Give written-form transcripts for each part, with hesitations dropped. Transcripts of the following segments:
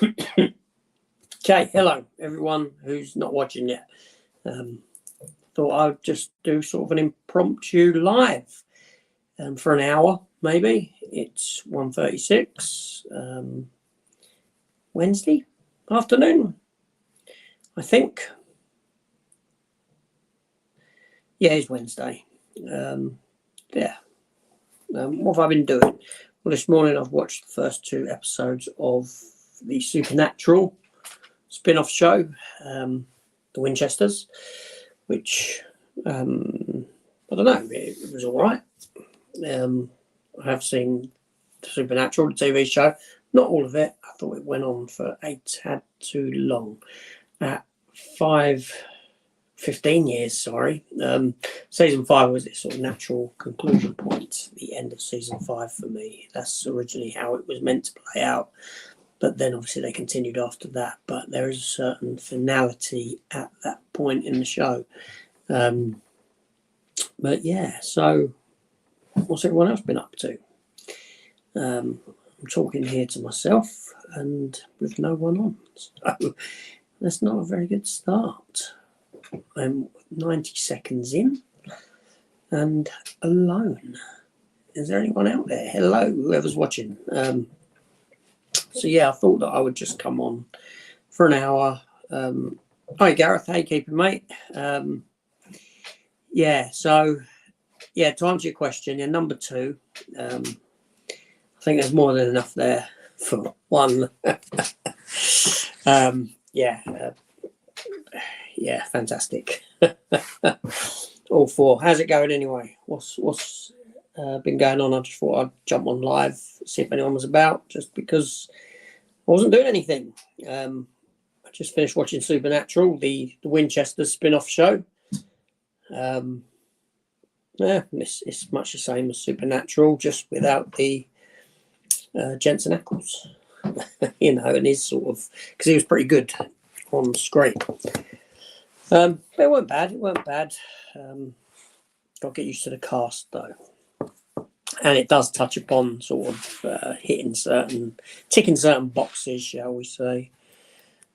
Okay, hello everyone who's not watching yet. Thought I'd just do sort of an impromptu live for an hour, maybe. It's 1:36 Wednesday afternoon, I think. Yeah, it's Wednesday. What have I been doing? Well, this morning I've watched the first 2 episodes of the Supernatural spin-off show, The Winchesters, which I don't know, it was all right. I have seen the Supernatural, the TV show, not all of it. I thought it went on for a tad too long. At 15 years, sorry. Season 5 was its sort of natural conclusion point, the end of season 5 for me. That's originally how it was meant to play out. But then obviously they continued after that. But there is a certain finality at that point in the show. But yeah, so what's everyone else been up to? I'm talking here to myself and with no one on. So that's not a very good start. I'm 90 seconds in and alone. Is there anyone out there? Hello, whoever's watching. So yeah, I thought that I would just come on for an hour. Hi Gareth, how you keeping, mate? To answer your question, number 2. I think there's more than enough there for one. Fantastic. All 4. How's it going anyway? What's been going on? I just thought I'd jump on live, see if anyone was about, just because I wasn't doing anything. I just finished watching Supernatural, the Winchester spin-off show. It's much the same as Supernatural, just without the Jensen Ackles. And his sort of, because he was pretty good on screen. But it weren't bad. Got to get used to the cast though. And it does touch upon sort of ticking certain boxes, shall we say,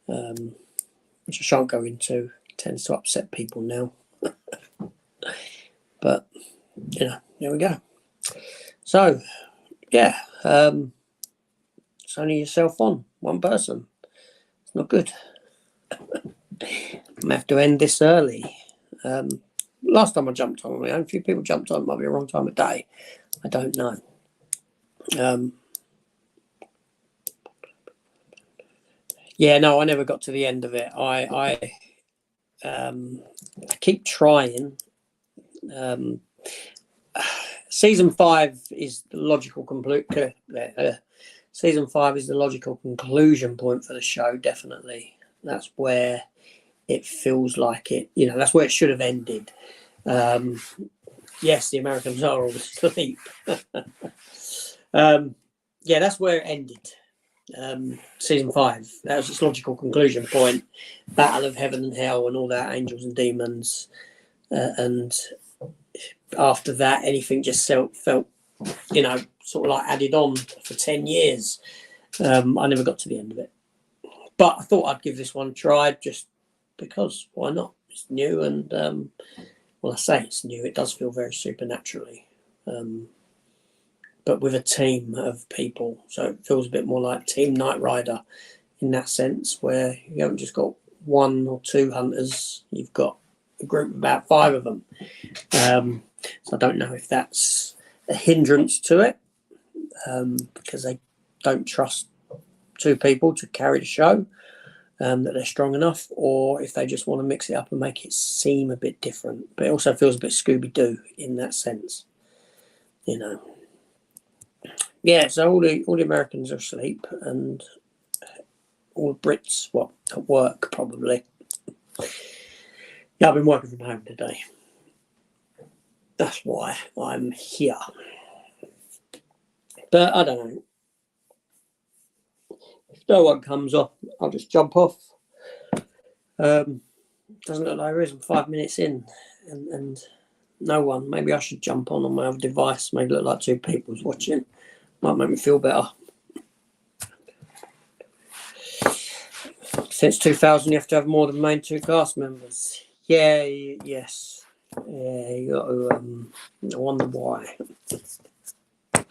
which I shan't go into. It tends to upset people now. But, there we go. So, it's only yourself on, one person. It's not good. I'm going to have to end this early. Last time I jumped on my own, a few people jumped on, might be a wrong time of day. I don't know. I never got to the end of it. I keep trying. Season 5 is the logical Season 5 is the logical conclusion point for the show. Definitely, that's where it feels like it. That's where it should have ended. Yes, the Americans are all asleep. That's where it ended. Season 5. That was its logical conclusion point. Battle of heaven and hell and all that, angels and demons. And after that, anything just felt, sort of like added on for 10 years. I never got to the end of it. But I thought I'd give this one a try just because, why not? It's new and... I say it's new. It does feel very supernaturally, but with a team of people. So it feels a bit more like Team Knight Rider in that sense, where you haven't just got 1 or 2 hunters. You've got a group of about 5 of them. So I don't know if that's a hindrance to it, because they don't trust 2 people to carry the show. That they're strong enough, or if they just want to mix it up and make it seem a bit different. But it also feels a bit Scooby-Doo in that sense, So all the Americans are asleep, and all the Brits, at work probably. I've been working from home today. That's why I'm here. But I don't know. If no one comes off, I'll just jump off. Doesn't look like there is. I'm 5 minutes in and no one. Maybe I should jump on my other device. Maybe look like 2 people's watching. Might make me feel better. Since 2000, you have to have more than the main 2 cast members. Yeah, yes. Yeah, you got to wonder why. I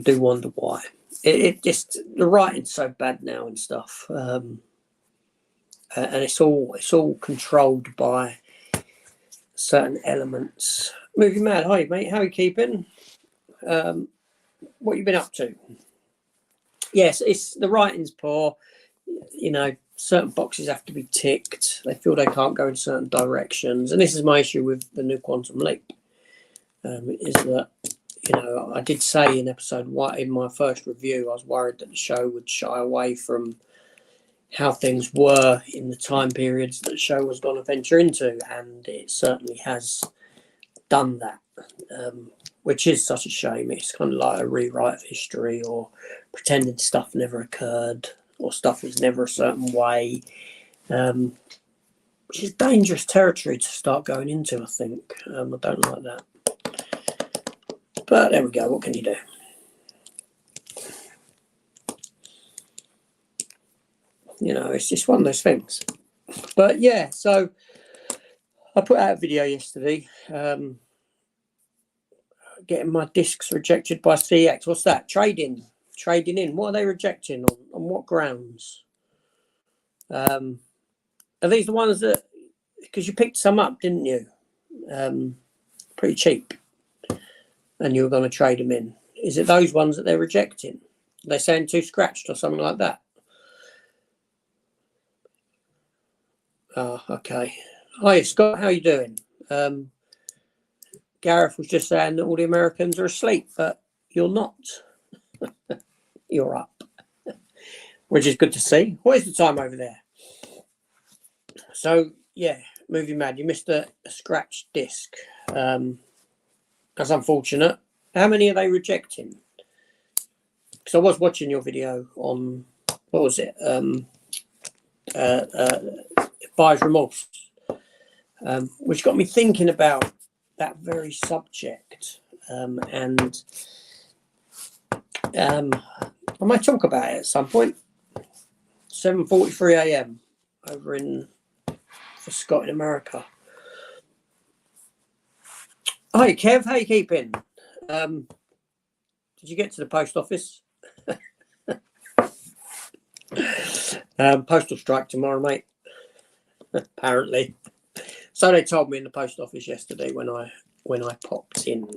do wonder why. It just, the writing's so bad now and stuff, and it's all controlled by certain elements. Movie Mad, hi mate, how are you keeping? What you been up to? Yes, it's the writing's poor. You know, certain boxes have to be ticked. They feel they can't go in certain directions, and this is my issue with the new Quantum Leap. Is that, you know, I did say in episode 1 in my first review, I was worried that the show would shy away from how things were in the time periods that the show was going to venture into, and it certainly has done that, which is such a shame. It's kind of like a rewrite of history, or pretending stuff never occurred, or stuff was never a certain way, which is dangerous territory to start going into, I think. I don't like that. But there we go, what can you do? You know, it's just one of those things. But yeah, so I put out a video yesterday, getting my discs rejected by CX. What's that? Trading in. What are they rejecting on what grounds? Are these the ones that, because you picked some up, didn't you? Pretty cheap, and you were going to trade them in. Is it those ones that they're rejecting? They're saying too scratched or something like that? Oh, okay. Hi Scott, how you doing? Gareth was just saying that all the Americans are asleep, but you're not. You're up, which is good to see. What is the time over there? So yeah, Movie Mad, you missed a scratched disc. That's unfortunate. How many are they rejecting? Because I was watching your video on, what was it? Buyer's remorse, which got me thinking about that very subject, and I might talk about it at some point. 7:43 a.m. over for Scott in America. Hi Kev, how you keeping? Did you get to the post office? Postal strike tomorrow, mate. Apparently, so they told me in the post office yesterday when I popped in.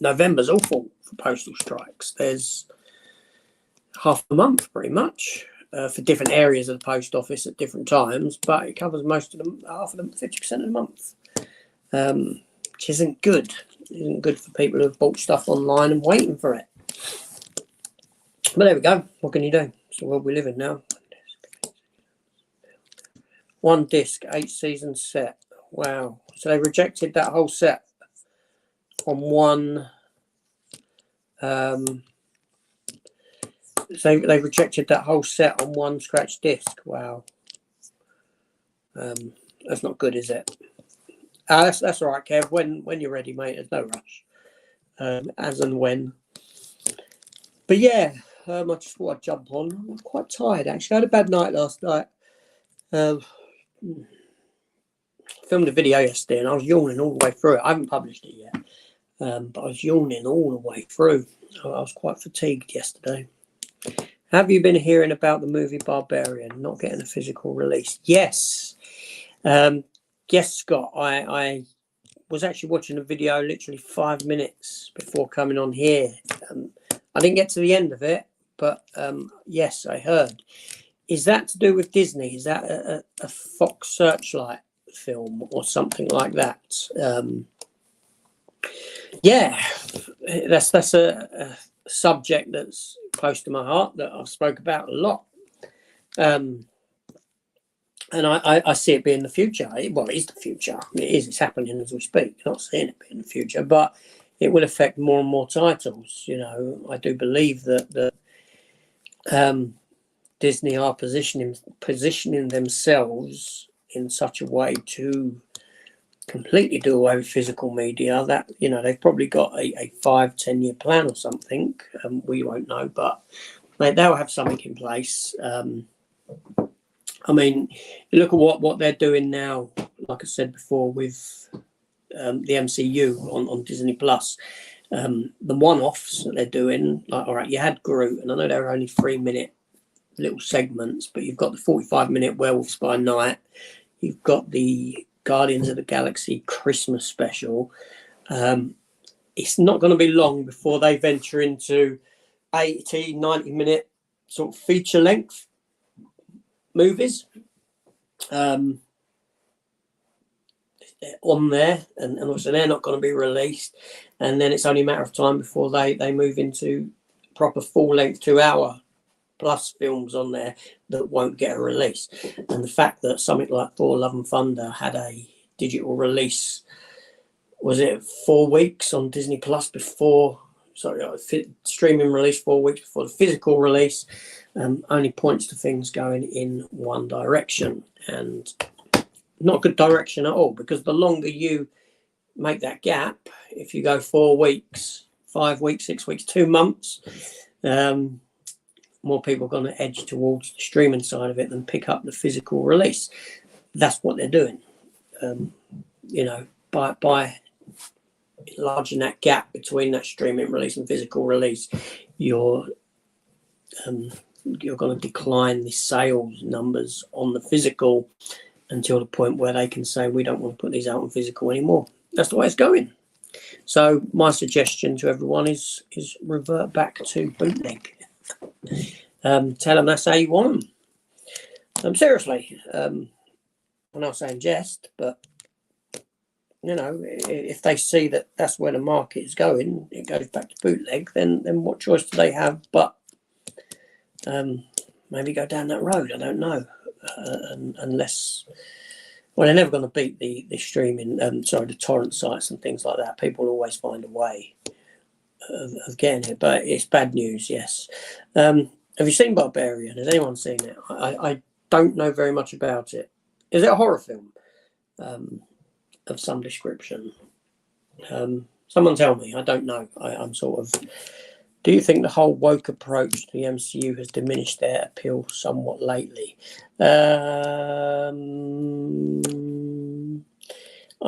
November's awful for postal strikes. There's half a month pretty much for different areas of the post office at different times, but it covers most of them, half of them, 50% of the month, which isn't good. Isn't good for people who have bought stuff online and waiting for it. But there we go. What can you do? It's the world we live in now. 1 disc, 8 season set. Wow. So they rejected that whole set on one. So they rejected that whole set on 1 scratch disc. Wow. That's not good, is it? That's all right, Kev. When you're ready, mate. There's no rush. As and when. But yeah, I just thought I'd jump on. I'm quite tired, actually. I had a bad night last night. Filmed a video yesterday and I was yawning all the way through it. I haven't published it yet, but I was yawning all the way through. I was quite fatigued yesterday. Have you been hearing about the movie Barbarian not getting a physical release? Yes. Yes, Scott. I was actually watching a video literally 5 minutes before coming on here. I didn't get to the end of it, but yes, I heard. Is that to do with Disney? Is that a Fox Searchlight film or something like that? Yeah, that's a subject that's close to my heart that I've spoke about a lot. And I see it being the future. Well, it is the future. It is. It's happening as we speak. I'm not seeing it being the future, but it will affect more and more titles. You know, I do believe that Disney are positioning themselves in such a way to completely do away with physical media that, you know, they've probably got a 5-10 year plan or something. We won't know, but they'll have something in place. I mean, you look at what they're doing now. Like I said before, with the MCU on Disney Plus, the one-offs that they're doing. Like, all right, you had Groot, and I know they were only 3-minute little segments, but you've got the 45-minute Werewolves by Night. You've got the Guardians of the Galaxy Christmas special. It's not going to be long before they venture into 80, 90-minute sort of feature length movies on there, and also they're not going to be released, and then it's only a matter of time before they move into proper full-length 2-hour plus films on there that won't get a release. And the fact that something like Thor Love and Thunder had a digital release, was it 4 weeks on Disney Plus before, streaming release 4 weeks before the physical release, only points to things going in one direction, and not good direction at all, because the longer you make that gap, if you go 4 weeks, 5 weeks, 6 weeks, 2 months, more people are going to edge towards the streaming side of it than pick up the physical release. That's what they're doing. By enlarging that gap between that streaming release and physical release, you're going to decline the sales numbers on the physical until the point where they can say, we don't want to put these out on physical anymore. That's the way it's going. So my suggestion to everyone is revert back to bootleg. Tell them that's how you want them. Seriously, I'm not saying jest, but if they see that that's where the market is going, it goes back to bootleg, then what choice do they have but maybe go down that road? I don't know. Unless, well, they're never going to beat the streaming, the torrent sites and things like that. People always find a way of getting it, but it's bad news, yes. Have you seen Barbarian? Has anyone seen it? I don't know very much about it. Is it a horror film of some description? Someone tell me. I don't know. I'm sort of... Do you think the whole woke approach to the MCU has diminished their appeal somewhat lately? I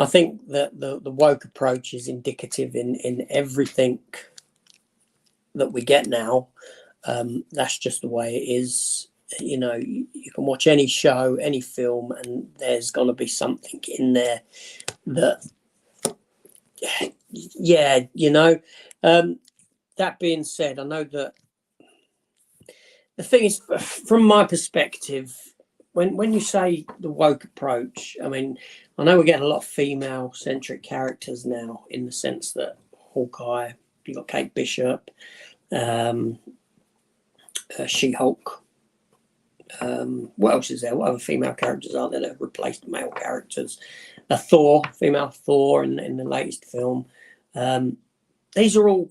think that the woke approach is indicative in everything that we get now. That's just the way it is. You can watch any show, any film, and there's going to be something in there that, that being said, I know that the thing is, from my perspective, when you say the woke approach, I mean, I know we're getting a lot of female-centric characters now, in the sense that Hawkeye, you've got Kate Bishop, She-Hulk. What else is there? What other female characters are there that have replaced male characters? Thor, female Thor in the latest film. These are all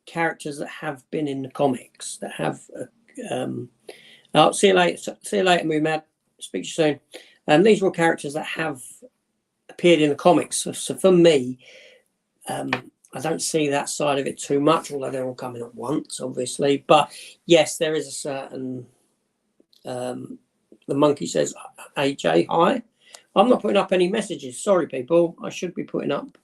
characters that have been in the comics, that have see you later, Moo Mad. Speak to you soon. These are all characters that have appeared in the comics. So for me, I don't see that side of it too much, although they're all coming at once, obviously. But yes, there is a certain... the monkey says, AJ, hi. I'm not putting up any messages. Sorry, people. I should be putting up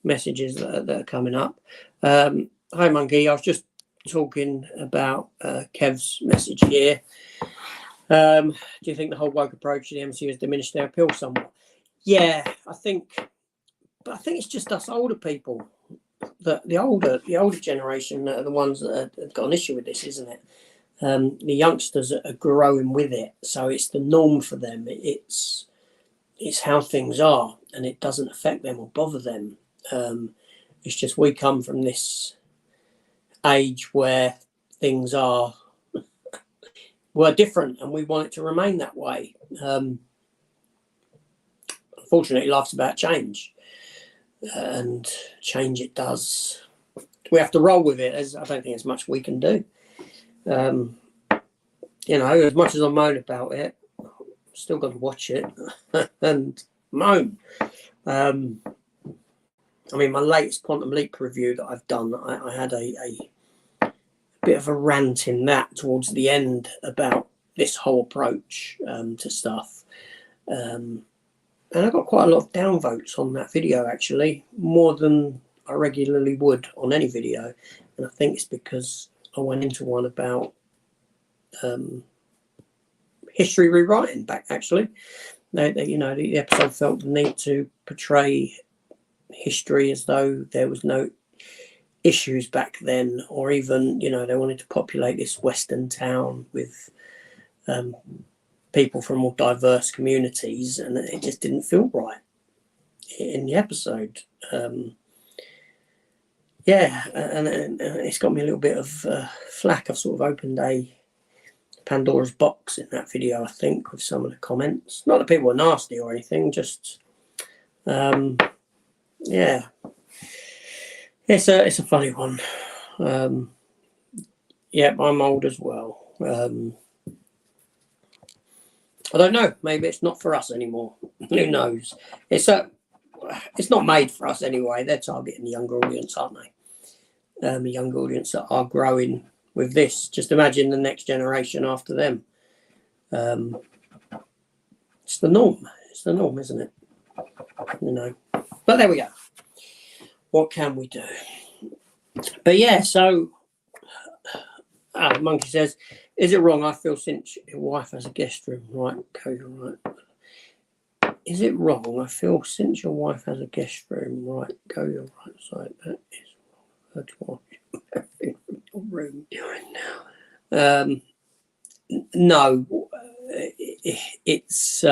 messages that are coming up. Hi, monkey. I was just talking about Kev's message here. Do you think the whole woke approach to the MCU has diminished their appeal somewhat? Yeah, I think it's just us older people. The older generation are the ones that have got an issue with this, isn't it? The youngsters are growing with it, so it's the norm for them. It's how things are, and it doesn't affect them or bother them. It's just we come from this age where things were different, and we want it to remain that way. Unfortunately, life's about change, and change it does. We have to roll with it. I don't think there's much we can do. As much as I moan about it, I'm still got to watch it and moan. My latest Quantum Leap review that I've done, I had a bit of a rant in that towards the end about this whole approach to stuff. And I got quite a lot of downvotes on that video, actually, more than I regularly would on any video. And I think it's because I went into one about history rewriting back, actually. You know, the episode felt the need to portray history as though there was no issues back then, or even, you know, they wanted to populate this western town with people from all diverse communities, and it just didn't feel right in the episode. Yeah, and it's got me a little bit of flack. I've sort of opened a Pandora's box in that video, I think, with some of the comments. Not that people were nasty or anything, just yeah, it's a funny one. Yeah, I'm old as well. I don't know. Maybe it's not for us anymore. Who knows? It's not made for us anyway. They're targeting the younger audience, aren't they? A young audience that are growing with this. Just imagine the next generation after them. It's the norm. It's the norm, isn't it? You know. But there we go. What can we do? But yeah, so Monkey says, is it wrong? I feel since your wife has a guest room, right? Go, you're right. Is it wrong? I feel since your wife has a guest room, right? Go your right side. That is wrong. Her to watch everything from your room you're in now. No, it's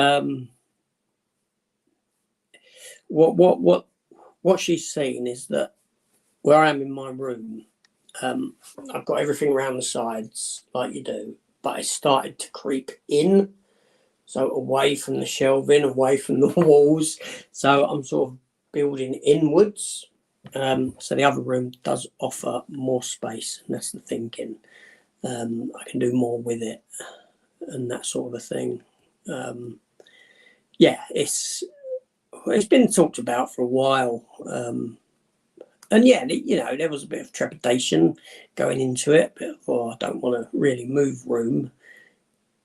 what she's seen is that where I am in my room, I've got everything around the sides like you do, but it started to creep in, so away from the shelving, away from the walls. So I'm sort of building inwards. So the other room does offer more space, and that's the thinking. I can do more with it, and that sort of a thing. Yeah, it's been talked about for a while. And yeah, you know, there was a bit of trepidation going into it. But I don't want to really move room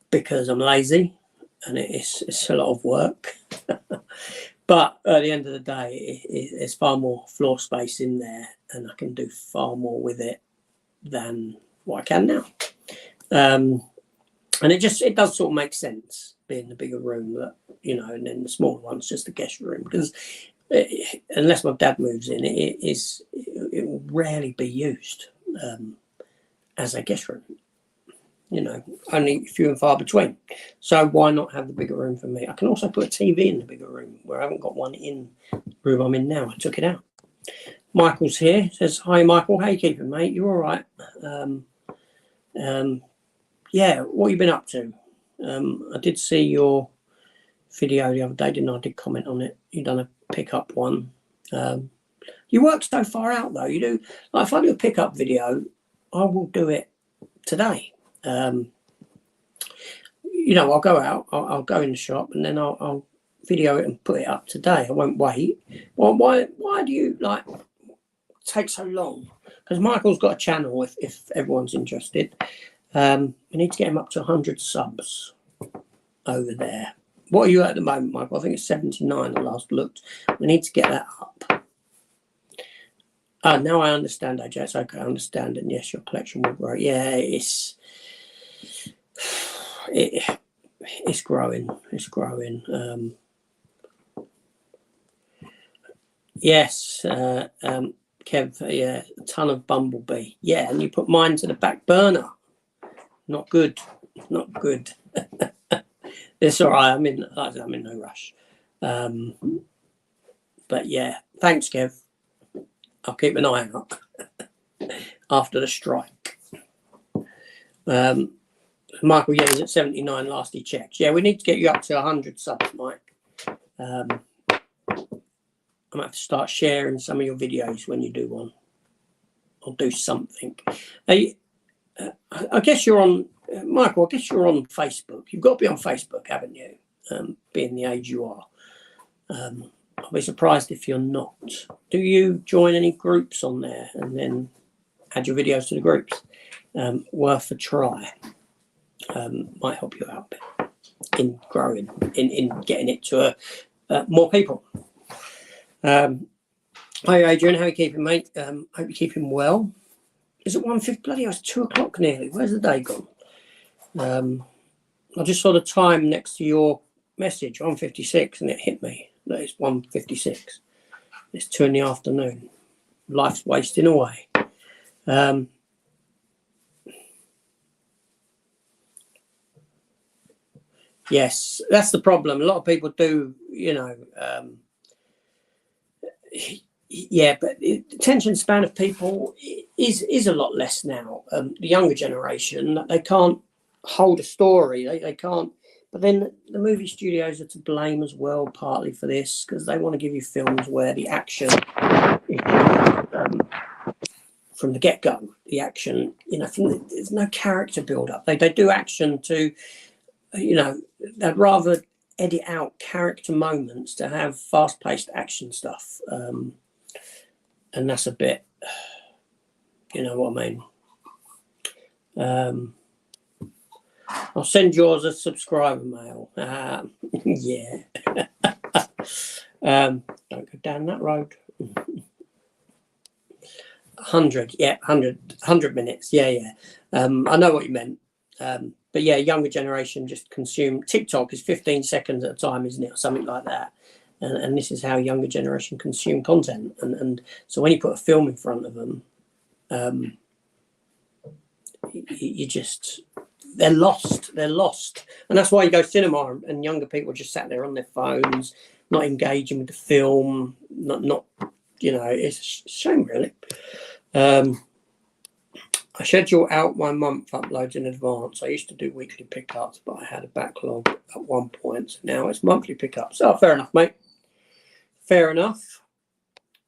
because I'm lazy, and it's a lot of work. But at the end of the day, there's far more floor space in there, and I can do far more with it than what I can now. And it does sort of make sense being the bigger room, that, you know, and then the smaller one's just the guest room, because unless my dad moves in, it will rarely be used as a guest room. You know, only few and far between. So why not have the bigger room for me? I can also put a TV in the bigger room, where I haven't got one in the room I'm in now. I took it out. Michael's here. Says, hi, Michael. How you keeping, mate? You all right? Yeah, what have you been up to? I did see your video the other day, didn't I? I did comment on it. You done a pickup one. You work so far out, though. You do, like, if I do a pickup video, I will do it today. You know, I'll go out, I'll go in the shop, and then I'll video it and put it up today. I won't wait. Well, why do you like take so long? Because Michael's got a channel. If everyone's interested, we need to get him up to 100 subs over there. What are you at the moment, Michael? I think it's 79. I last looked. We need to get that up. Now I understand, AJ. It's okay. I understand, and yes, your collection will grow. Yeah, it's growing. It's growing. Yes, Kev. Yeah, a ton of Bumblebee. Yeah, and you put mine to the back burner. Not good. Not good. It's all right. I'm in no rush. But yeah, thanks, Kev. I'll keep an eye out after the strike. Michael, yeah, he's at 79 last he checked. Yeah, we need to get you up to 100 subs, Mike. I'm going to have to start sharing some of your videos when you do one. I'll do something. I guess you're on, Michael, I guess you're on Facebook. You've got to be on Facebook, haven't you? Being the age you are. I'll be surprised if you're not. Do you join any groups on there and then add your videos to the groups? Worth a try. might help you out a bit in growing, in getting it to more people. Hi Adrian, how are you keeping, mate? Hope you're keeping well. Is it 1:50? Bloody hell, it's 2 o'clock nearly. Where's the day gone? I just saw the time next to your message, 1:56, and it hit me. That it's 1:56. It's 2 in the afternoon. Life's wasting away. Yes, that's the problem. A lot of people do, you know, yeah, but the attention span of people is a lot less now. The younger generation, they can't hold a story. They can't. But then the movie studios are to blame as well, partly for this, because they want to give you films where the action is from the get-go. The action, you know, there's no character build-up. They do action to, you know, they'd rather edit out character moments to have fast-paced action stuff. And that's a bit, you know what I mean. I'll send yours a subscriber mail. Yeah. Don't go down that road. 100, yeah, 100 minutes. Yeah. I know what you meant. But yeah, younger generation just consume. TikTok is 15 seconds at a time, isn't it? Or something like that. And this is how younger generation consume content. And so when you put a film in front of them, you just, they're lost. And that's why you go cinema and younger people just sat there on their phones, not engaging with the film, not you know, it's a shame really. I schedule out my month uploads in advance. I used to do weekly pickups, but I had a backlog at one point. So now it's monthly pickups. Oh, fair enough, mate. Fair enough.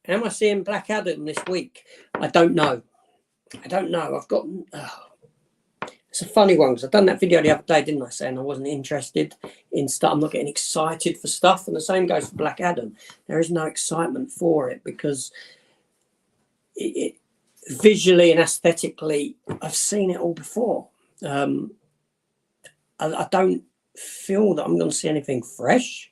Am I seeing Black Adam this week? I don't know. I've got... it's a funny one, because I've done that video the other day, didn't I, saying I wasn't interested in stuff. I'm not getting excited for stuff. And the same goes for Black Adam. There is no excitement for it, because it visually and aesthetically, I've seen it all before. I don't feel that I'm going to see anything fresh.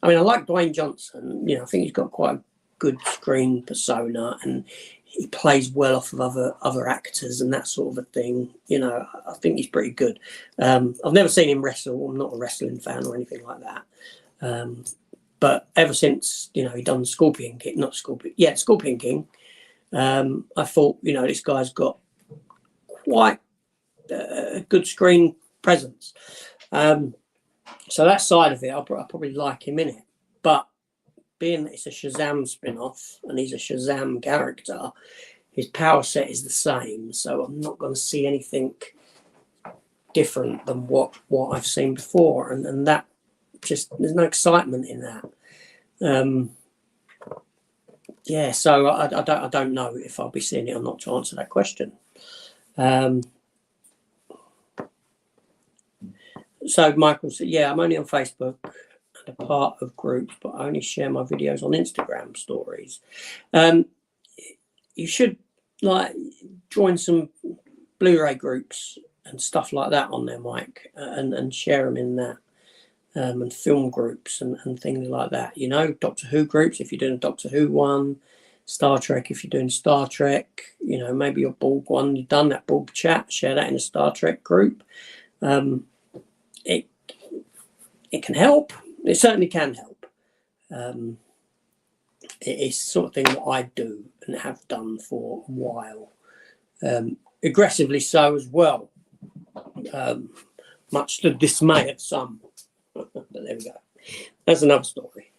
I mean, I like Dwayne Johnson. You know, I think he's got quite a good screen persona, and he plays well off of other actors and that sort of a thing. You know, I think he's pretty good. I've never seen him wrestle. I'm not a wrestling fan or anything like that. But ever since, you know, he done Scorpion King, Scorpion King. I thought, you know, this guy's got quite a good screen presence. So that side of it, I probably like him in it. But being that it's a Shazam spin-off and he's a Shazam character, his power set is the same. So I'm not going to see anything different than what I've seen before. And that just, there's no excitement in that. Yeah, so I don't know if I'll be seeing it or not, to answer that question. So Michael said, yeah, I'm only on Facebook and a part of groups, but I only share my videos on Instagram stories. You should like join some Blu-ray groups and stuff like that on there, Mike, and share them in that. And film groups and things like that. You know, Doctor Who groups, if you're doing a Doctor Who one, Star Trek, if you're doing Star Trek, you know, maybe your Borg one, you've done that Borg chat, share that in a Star Trek group. It can help. It certainly can help. It's sort of thing that I do and have done for a while. Aggressively so as well. Much to the dismay of some. But there we go. That's another story.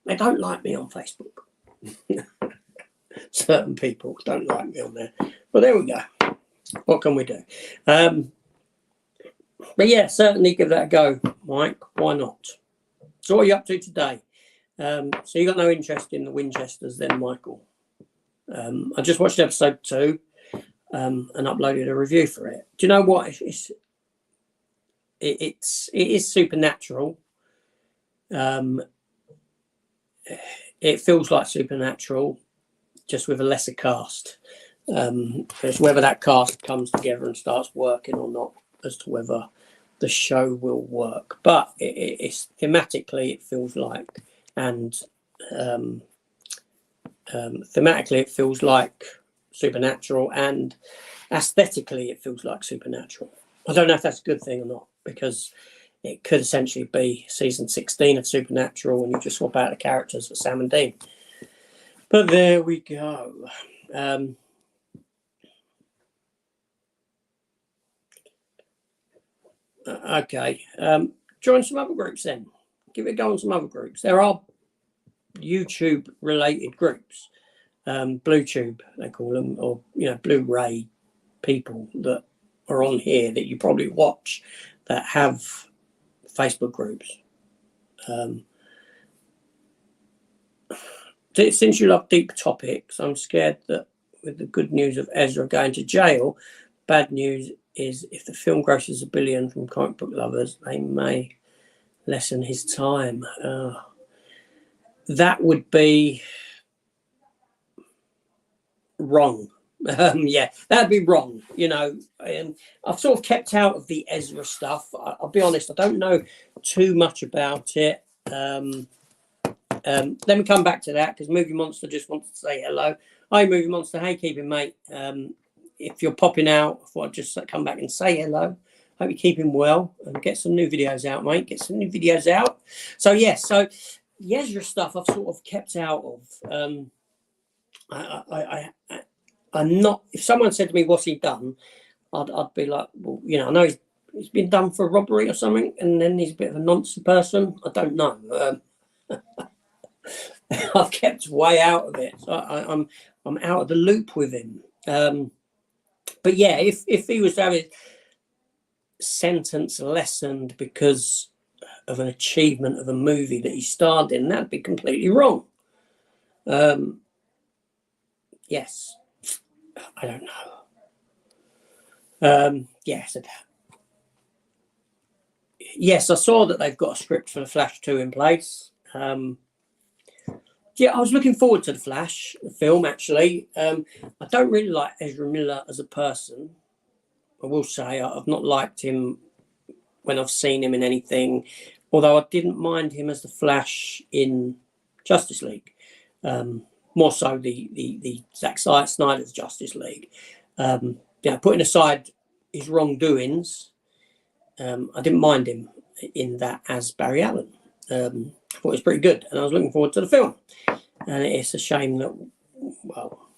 They don't like me on Facebook. Certain people don't like me on there. But there we go. What can we do? But yeah, certainly give that a go, Mike. Why not? So what are you up to today? So you got no interest in the Winchesters then, Michael? I just watched episode 2 and uploaded a review for it. Do you know what? It is supernatural. It feels like Supernatural, just with a lesser cast. It's whether that cast comes together and starts working or not. as to whether the show will work. But it's thematically, it feels like, and thematically, it feels like Supernatural, and aesthetically, it feels like Supernatural. I don't know if that's a good thing or not, because it could essentially be season 16 of Supernatural and you just swap out the characters for Sam and Dean. But there we go. Okay. Join some other groups then. Give it a go on some other groups. There are YouTube related groups. BlueTube, they call them, or, you know, Blu-ray people that are on here that you probably watch that have Facebook groups. Since you love deep topics, I'm scared that with the good news of Ezra going to jail, bad news is if the film grosses $1 billion from comic book lovers, they may lessen his time. That would be wrong. Yeah, that'd be wrong. You know, I've sort of kept out of the Ezra stuff. I'll be honest, I don't know too much about it. Let me come back to that, because Movie Monster just wants to say hello. Hi, Movie Monster. Hey, keeping, mate. If you're popping out, I thought I'd just come back and say hello. Hope you're keeping well and get some new videos out, mate. Get some new videos out. So, yes, so the Ezra stuff I've sort of kept out of. I'm not. If someone said to me, "What's he done?" I'd be like, "Well, you know, I know he's been done for a robbery or something, and then he's a bit of a nonsense person. I don't know." I've kept way out of it. So I'm out of the loop with him. But yeah, if he was to have his sentence lessened because of an achievement of a movie that he starred in, that'd be completely wrong. Yes, I don't know. Yes, yes, I saw that they've got a script for the Flash 2 in place. Yeah, I was looking forward to the Flash film, actually. I don't really like Ezra Miller as a person. I will say I've not liked him when I've seen him in anything, although I didn't mind him as the Flash in Justice League. More so the Zack Snyder's Justice League. Yeah, putting aside his wrongdoings, I didn't mind him in that as Barry Allen. I thought it was pretty good, and I was looking forward to the film. And it's a shame that, well,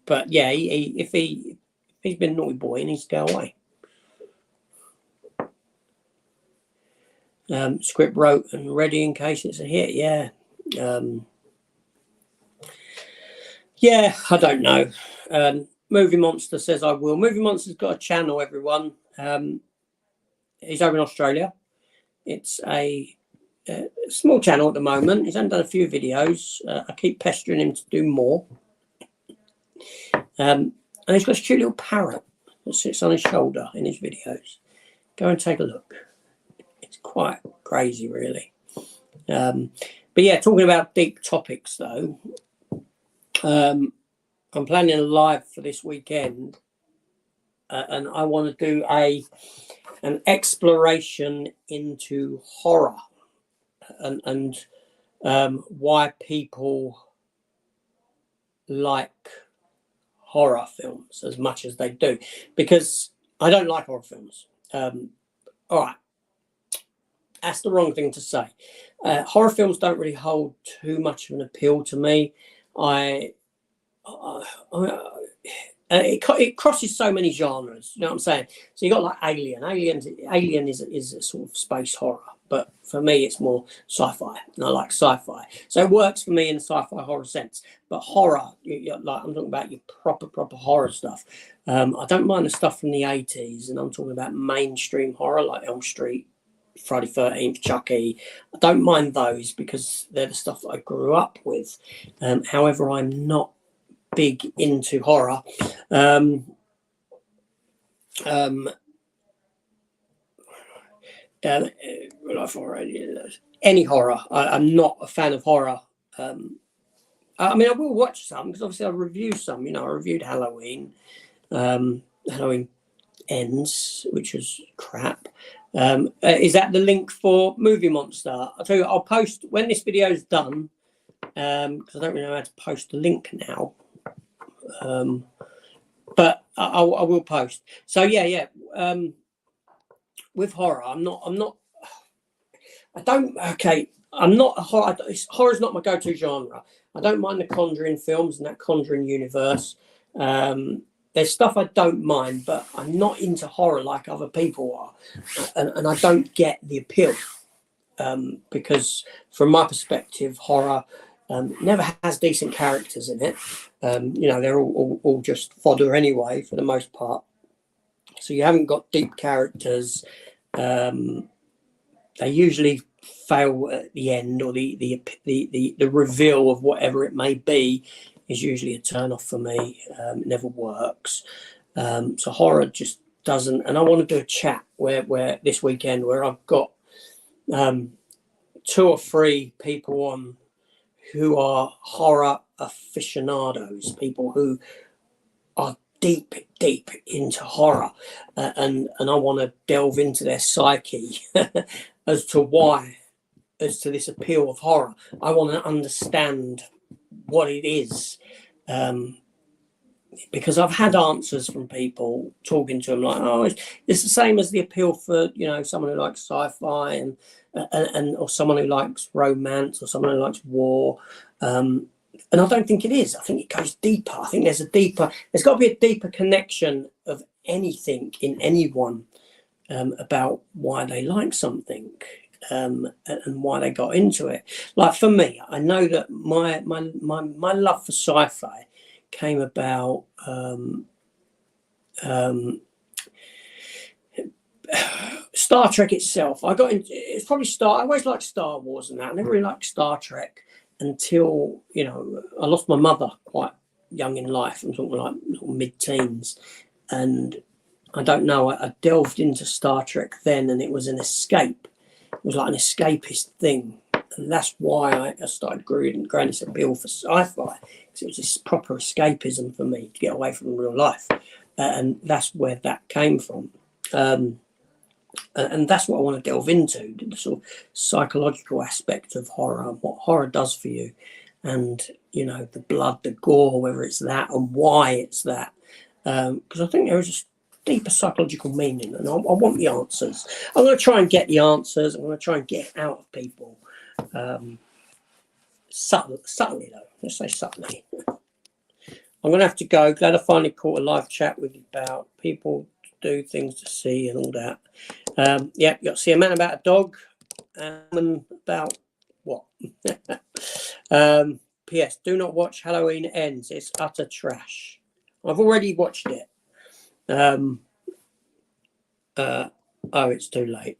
but yeah, if he's been a naughty boy, he needs to go away. Script wrote and ready in case it's a hit. Yeah. Yeah, I don't know. Movie Monster says I will. Movie Monster's got a channel, everyone. He's over in Australia. It's a small channel at the moment. He's only done a few videos. I keep pestering him to do more. And he's got a cute little parrot that sits on his shoulder in his videos. Go and take a look. It's quite crazy, really. But yeah, talking about deep topics, though, I'm planning a live for this weekend, and I want to do an exploration into horror and why people like horror films as much as they do, because I don't like horror films. All right, that's the wrong thing to say. Horror films don't really hold too much of an appeal to me. It crosses so many genres, you know what I'm saying? So you got like Alien. Alien is a sort of space horror, but for me it's more sci-fi, and I like sci-fi, so it works for me in the sci-fi horror sense. But horror, like I'm talking about your proper horror stuff. I don't mind the stuff from the 80s, and I'm talking about mainstream horror like Elm Street, Friday 13th, Chucky. I don't mind those because they're the stuff that I grew up with. However, I'm not big into horror. Any horror. I'm not a fan of horror. I mean, I will watch some because obviously I review some. You know, I reviewed Halloween, Halloween Ends, which was crap. Is that the link for Movie Monster? I'll tell you, I'll post when this video is done, because I don't really know how to post the link now. But I will post. So yeah. With horror, I'm not a horror. Horror's not my go-to genre. I don't mind the Conjuring films and that Conjuring universe. There's stuff I don't mind, but I'm not into horror like other people are, and I don't get the appeal, because from my perspective, horror never has decent characters in it. They're all just fodder anyway for the most part. So you haven't got deep characters. They usually fail at the end, or the reveal of whatever it may be is usually a turn off for me. It never works. So horror just doesn't. And I want to do a chat where this weekend where I've got 2 or 3 people on who are horror aficionados, people who are deep into horror, and I want to delve into their psyche as to this appeal of horror. I want to understand what it is, because I've had answers from people talking to them like, oh, it's the same as the appeal for someone who likes sci-fi and or someone who likes romance or someone who likes war. And I don't think it is. I think it goes deeper. I think there's got to be a deeper connection of anything in anyone about why they like something, and why they got into it. Like for me, I know that my love for sci-fi came about Star Trek itself. I always liked Star Wars and that. I never really liked Star Trek until I lost my mother quite young in life. I'm talking like mid-teens, and I don't know. I delved into Star Trek then, and it was an escape. It was like an escapist thing, and that's why I started growing this appeal for sci-fi. Because it was this proper escapism for me to get away from real life, and that's where that came from. And that's what I want to delve into, the sort of psychological aspect of horror and what horror does for you, and the blood, the gore, whether it's that and why it's that, because I think there is a deeper psychological meaning, and I want the answers. I'm going to try and get the answers. I'm going to try and get it out of people, subtly though. Let's say subtly. I'm going to have to go. Glad I finally caught a live chat with you about people do things to see and all that. You got to see a man about a dog, and about what? P.S. Do not watch Halloween Ends. It's utter trash. I've already watched it. It's too late.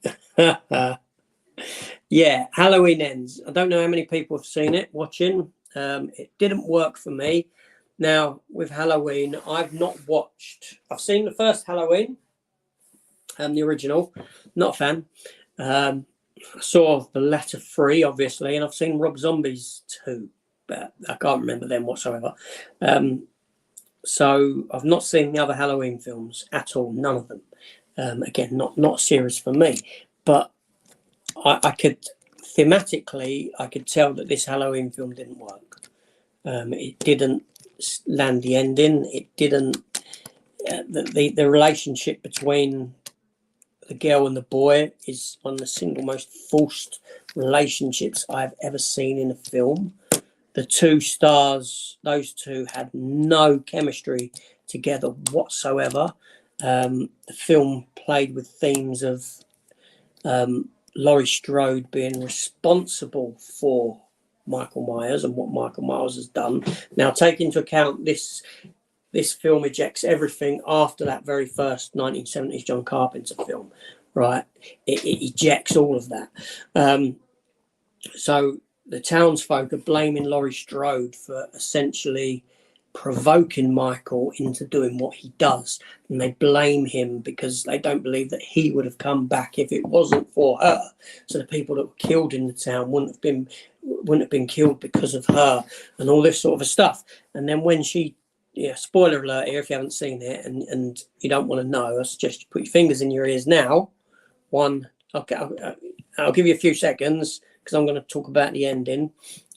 Yeah, Halloween Ends. I don't know how many people have seen it, watching. It didn't work for me. Now, with Halloween, I've seen the first Halloween, the original, not a fan. I saw the latter 3, obviously, and I've seen Rob Zombie's 2, but I can't remember them whatsoever. So I've not seen the other Halloween films at all, none of them. Again, not serious for me, but I could tell that this Halloween film didn't work. It didn't land the ending. It didn't. The relationship between the girl and the boy is one of the single most forced relationships I've ever seen in a film. The 2 stars, those 2 had no chemistry together whatsoever. The film played with themes of Laurie Strode being responsible for Michael Myers and what Michael Myers has done. Now, take into account this film ejects everything after that very first 1970s John Carpenter film, right? It ejects all of that. So the townsfolk are blaming Laurie Strode for essentially provoking Michael into doing what he does, and they blame him because they don't believe that he would have come back if it wasn't for her. So the people that were killed in the town wouldn't have been killed because of her, and all this sort of stuff. And then when she yeah, spoiler alert here if you haven't seen it and you don't want to know, I suggest you put your fingers in your ears now. I'll give you a few seconds because I'm going to talk about the ending.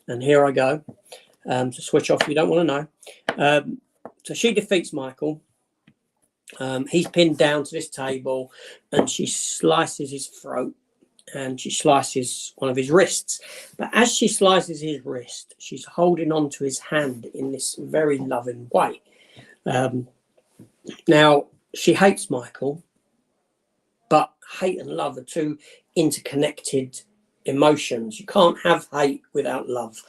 And here I go. So switch off if you don't want to know. So she defeats Michael. He's pinned down to this table and she slices his throat and she slices one of his wrists. But as she slices his wrist, she's holding on to his hand in this very loving way. Now, she hates Michael, but hate and love are two interconnected emotions. You can't have hate without love.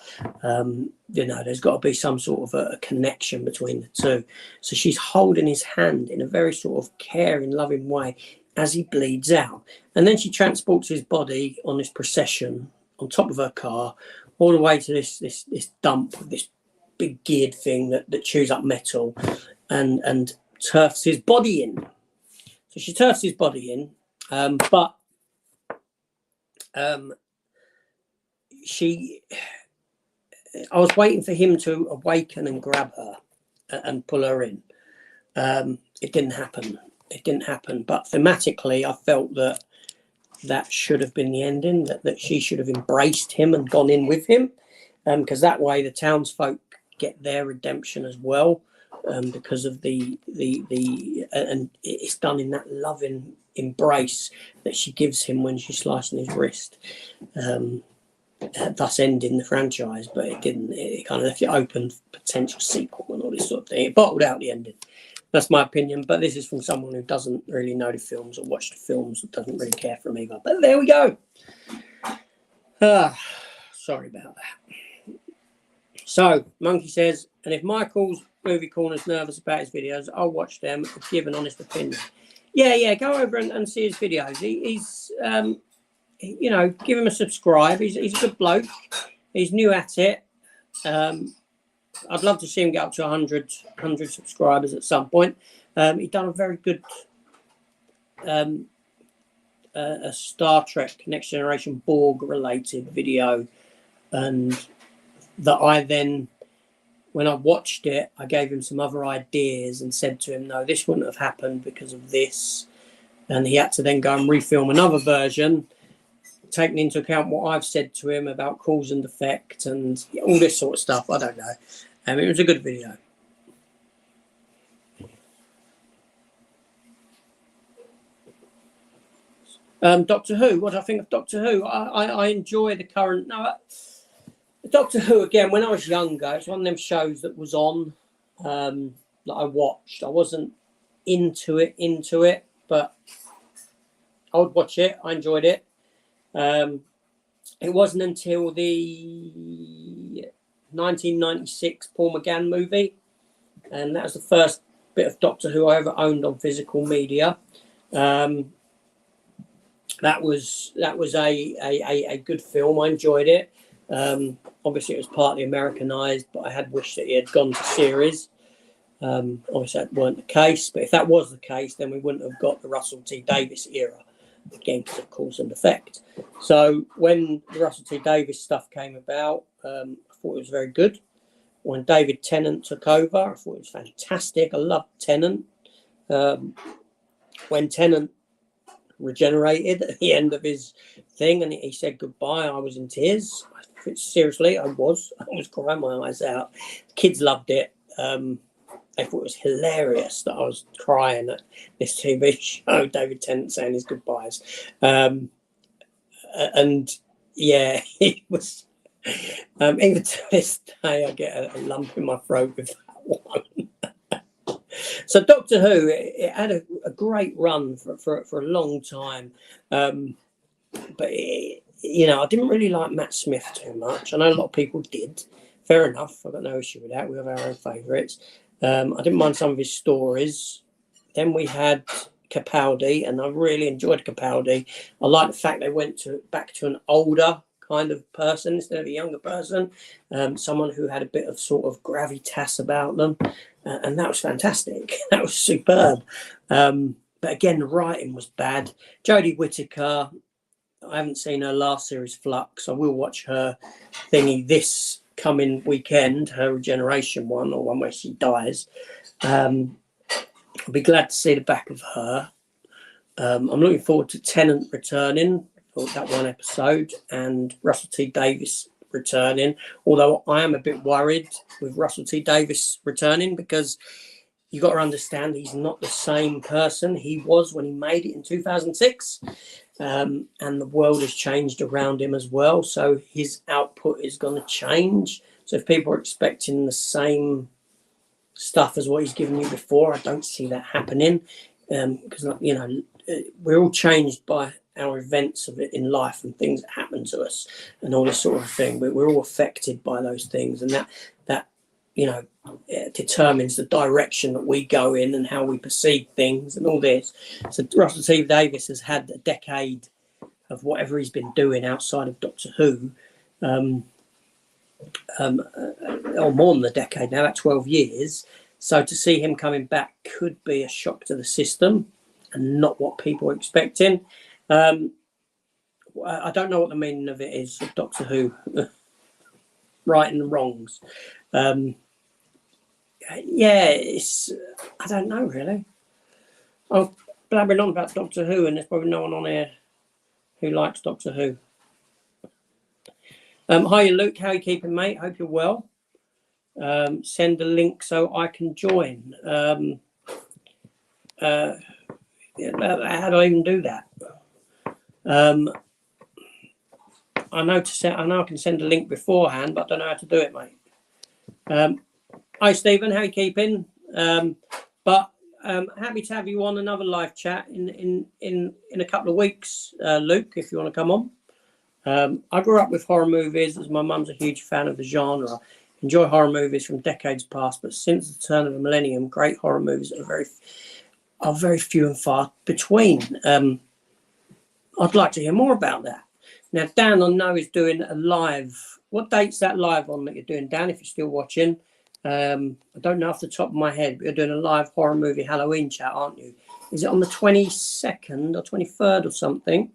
There's got to be some sort of a connection between the two. So she's holding his hand in a very sort of caring, loving way as he bleeds out. And then she transports his body on this procession on top of her car all the way to this dump, this big geared thing that chews up metal and turfs his body in. So she turfs his body in, but I was waiting for him to awaken and grab her and pull her in. It didn't happen. But thematically, I felt that should have been the ending, that she should have embraced him and gone in with him, because that way the townsfolk get their redemption as well, because of the and it's done in that loving embrace that she gives him when she's slicing his wrist, thus ending the franchise. But it didn't. It kind of left it open for potential sequel and all this sort of thing. It bottled out the ending. That's my opinion, but this is from someone who doesn't really know the films or watch the films, or doesn't really care for them either. But there we go. Sorry about that. So, Monkey says, and if Michael's Movie Corner's nervous about his videos, I'll watch them and give an honest opinion. Yeah, go over and see his videos. He's give him a subscribe. He's a good bloke. He's new at it. I'd love to see him get up to 100 subscribers at some point. He's done a very good a Star Trek Next Generation Borg related video, and that I then, when I watched it, I gave him some other ideas and said to him, no, this wouldn't have happened because of this. And he had to then go and refilm another version, taking into account what I've said to him about cause and effect and all this sort of stuff. I don't know. It was a good video. Doctor Who. What do I think of Doctor Who? I enjoy the current. Doctor Who, again, when I was younger, it's one of them shows that was on that I watched. I wasn't into it, but I would watch it. I enjoyed it. It wasn't until the 1996 Paul McGann movie, and that was the first bit of Doctor Who I ever owned on physical media. That was a good film. I enjoyed it. Obviously, it was partly Americanized, but I had wished that he had gone to series. Obviously, that weren't the case. But if that was the case, then we wouldn't have got the Russell T Davies era, again, because of cause and effect. So when the Russell T Davies stuff came about, I thought it was very good. When David Tennant took over, I thought it was fantastic. I loved Tennant. When Tennant regenerated at the end of his thing and he said goodbye, I was in tears. Seriously, I was crying my eyes out. Kids loved it. They thought it was hilarious that I was crying at this TV show, David Tennant saying his goodbyes. And yeah, it was, even to this day, I get a lump in my throat with that one. So Doctor Who, it had a great run for a long time. But, I didn't really like Matt Smith too much. I know a lot of people did. Fair enough. I've got no issue with that. We have our own favourites. I didn't mind some of his stories. Then we had Capaldi, and I really enjoyed Capaldi. I like the fact they went back to an older kind of person instead of a younger person, someone who had a bit of sort of gravitas about them, and that was fantastic. That was superb. But again, the writing was bad. Jodie Whittaker, I haven't seen her last series, Flux. I will watch her thingy this coming weekend, her regeneration one, or one where she dies. I'll be glad to see the back of her. I'm looking forward to Tennant returning for that one episode, and Russell T Davies returning. Although I am a bit worried with Russell T Davies returning, because you got to understand he's not the same person he was when he made it in 2006, and the world has changed around him as well. So his output is going to change. So if people are expecting the same stuff as what he's given you before, I don't see that happening, because we're all changed by our events of it in life and things that happen to us and all this sort of thing. We're all affected by those things, and that it determines the direction that we go in and how we perceive things and all this. So Russell T Davies has had a decade of whatever he's been doing outside of Doctor Who, or more than a decade now, about 12 years. So to see him coming back could be a shock to the system and not what people are expecting. I don't know what the meaning of it is, of Doctor Who, right and wrongs. I don't know really. I'm blabbering on about Doctor Who, and there's probably no one on here who likes Doctor Who. Hiya Luke, how are you keeping, mate? Hope you're well. Send a link so I can join. How do I even do that? I know I can send a link beforehand, but I don't know how to do it, mate. Hi Stephen, how are you keeping? Happy to have you on another live chat in a couple of weeks, Luke, if you want to come on. I grew up with horror movies, as my mum's a huge fan of the genre. Enjoy horror movies from decades past, but since the turn of the millennium, great horror movies are very few and far between. I'd like to hear more about that. Now, Dan, I know, is doing a live. What date's that live on that you're doing, Dan, if you're still watching? I don't know off the top of my head, but you're doing a live horror movie Halloween chat, aren't you? Is it on the 22nd or 23rd or something?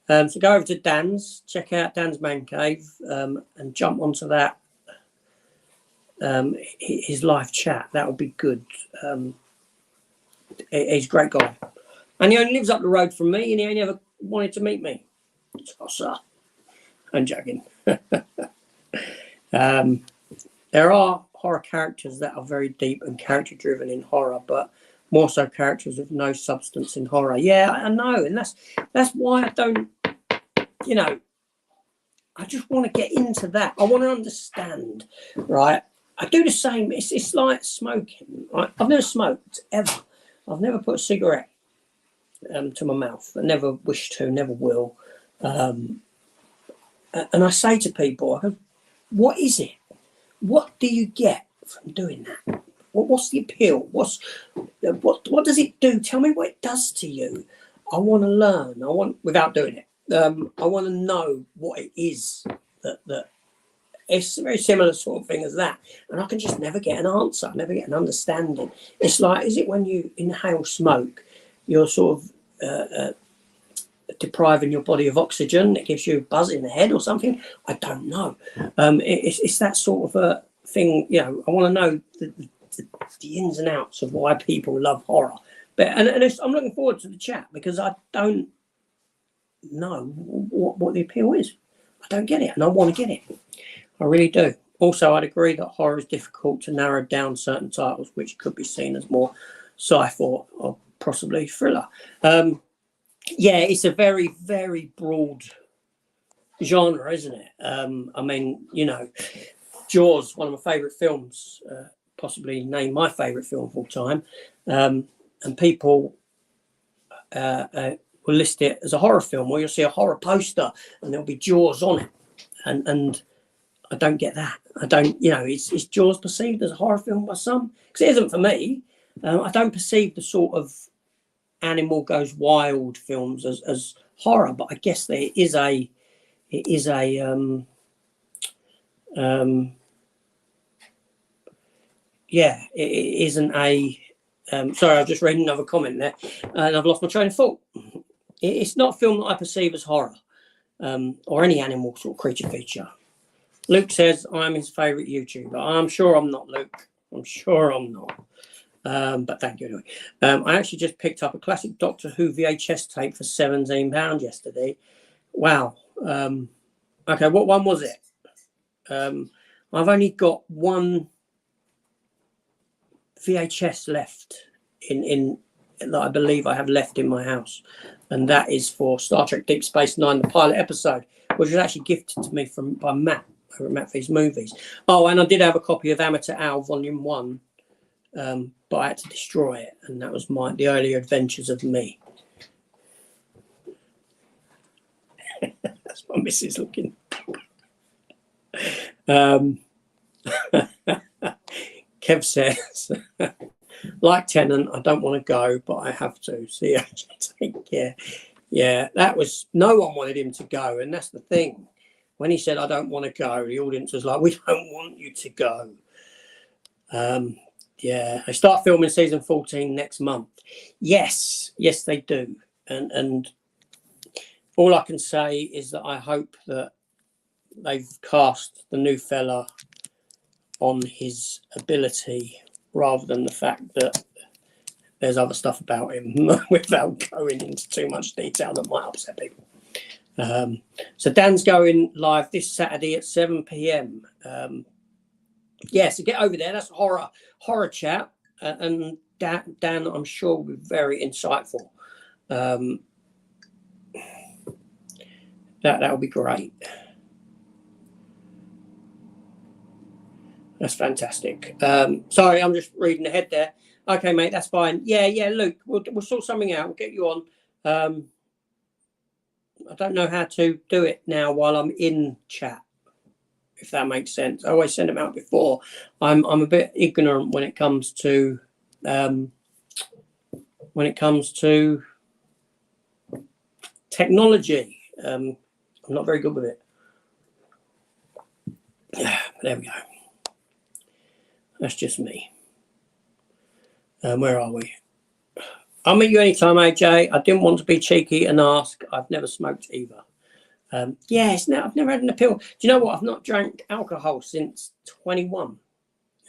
So go over to Dan's, check out Dan's Man Cave, and jump onto that, his live chat. That would be good. He's a great guy. And he only lives up the road from me, and he only ever wanted to meet me. So, sir, I'm joking. There are horror characters that are very deep and character driven in horror, but more so characters with no substance in horror. Yeah, I know, and that's why I don't. I just want to get into that. I want to understand, right? I do the same. It's like smoking. Right? I've never smoked ever. I've never put a cigarette to my mouth. I never wish to, never will. And I say to people, I go, what is it? What do you get from doing that? What's the appeal? What does it do? Tell me what it does to you. I want to learn. Without doing it. I want to know what it is that it's a very similar sort of thing as that, and I can just never get an answer, never get an understanding. It's like, is it when you inhale smoke, you're sort of depriving your body of oxygen? It gives you a buzz in the head or something. I don't know. It's that sort of a thing. I want to know the ins and outs of why people love horror. But I'm looking forward to the chat, because I don't know what the appeal is. I don't get it, and I want to get it. I really do. Also, I'd agree that horror is difficult to narrow down certain titles, which could be seen as more sci-fi or possibly thriller. It's a very, very broad genre, isn't it? Jaws, one of my favourite films, possibly named my favourite film of all time, and people will list it as a horror film, or you'll see a horror poster and there'll be Jaws on it, and I don't get that. I don't, is Jaws perceived as a horror film by some? Because it isn't for me. I don't perceive the sort of animal goes wild films as horror, but I guess it isn't a. Sorry, I've just read another comment there, and I've lost my train of thought. It's not a film that I perceive as horror, or any animal sort of creature feature. Luke says I'm his favourite YouTuber. I'm sure I'm not, Luke. I'm sure I'm not. But thank you anyway. I actually just picked up a classic Doctor Who VHS tape for £17 yesterday. Wow. Okay, what one was it? I've only got one VHS left in that I believe I have left in my house, and that is for Star Trek Deep Space Nine, the pilot episode, which was actually gifted to me by Matt over at Matt V's Movies. Oh, and I did have a copy of Amateur Owl Volume 1, but I had to destroy it, and that was the early adventures of me. That's my missus looking. Kev says, like Tennant, I don't want to go, but I have to. See, take care. Yeah, that was, no one wanted him to go, and that's the thing. When he said, I don't want to go, the audience was like, we don't want you to go. Yeah, they start filming season 14 next month. Yes, they do. And all I can say is that I hope that they've cast the new fella on his ability rather than the fact that there's other stuff about him without going into too much detail that might upset people. So Dan's going live this Saturday at 7 p.m. Yeah, so get over there. That's horror chat. And Dan, I'm sure, will be very insightful. That'll be great. That's fantastic. Sorry, I'm just reading ahead there. Okay, mate, that's fine. Yeah, Luke, we'll sort something out. We'll get you on. I don't know how to do it now while I'm in chat, if that makes sense. I always send them out before. I'm a bit ignorant when it comes to technology. I'm not very good with it. There we go. That's just me. Where are we? I'll meet you anytime, AJ. I didn't want to be cheeky and ask. I've never smoked either. Yes, no, I've never had an appeal. Do you know what? I've not drank alcohol since 21.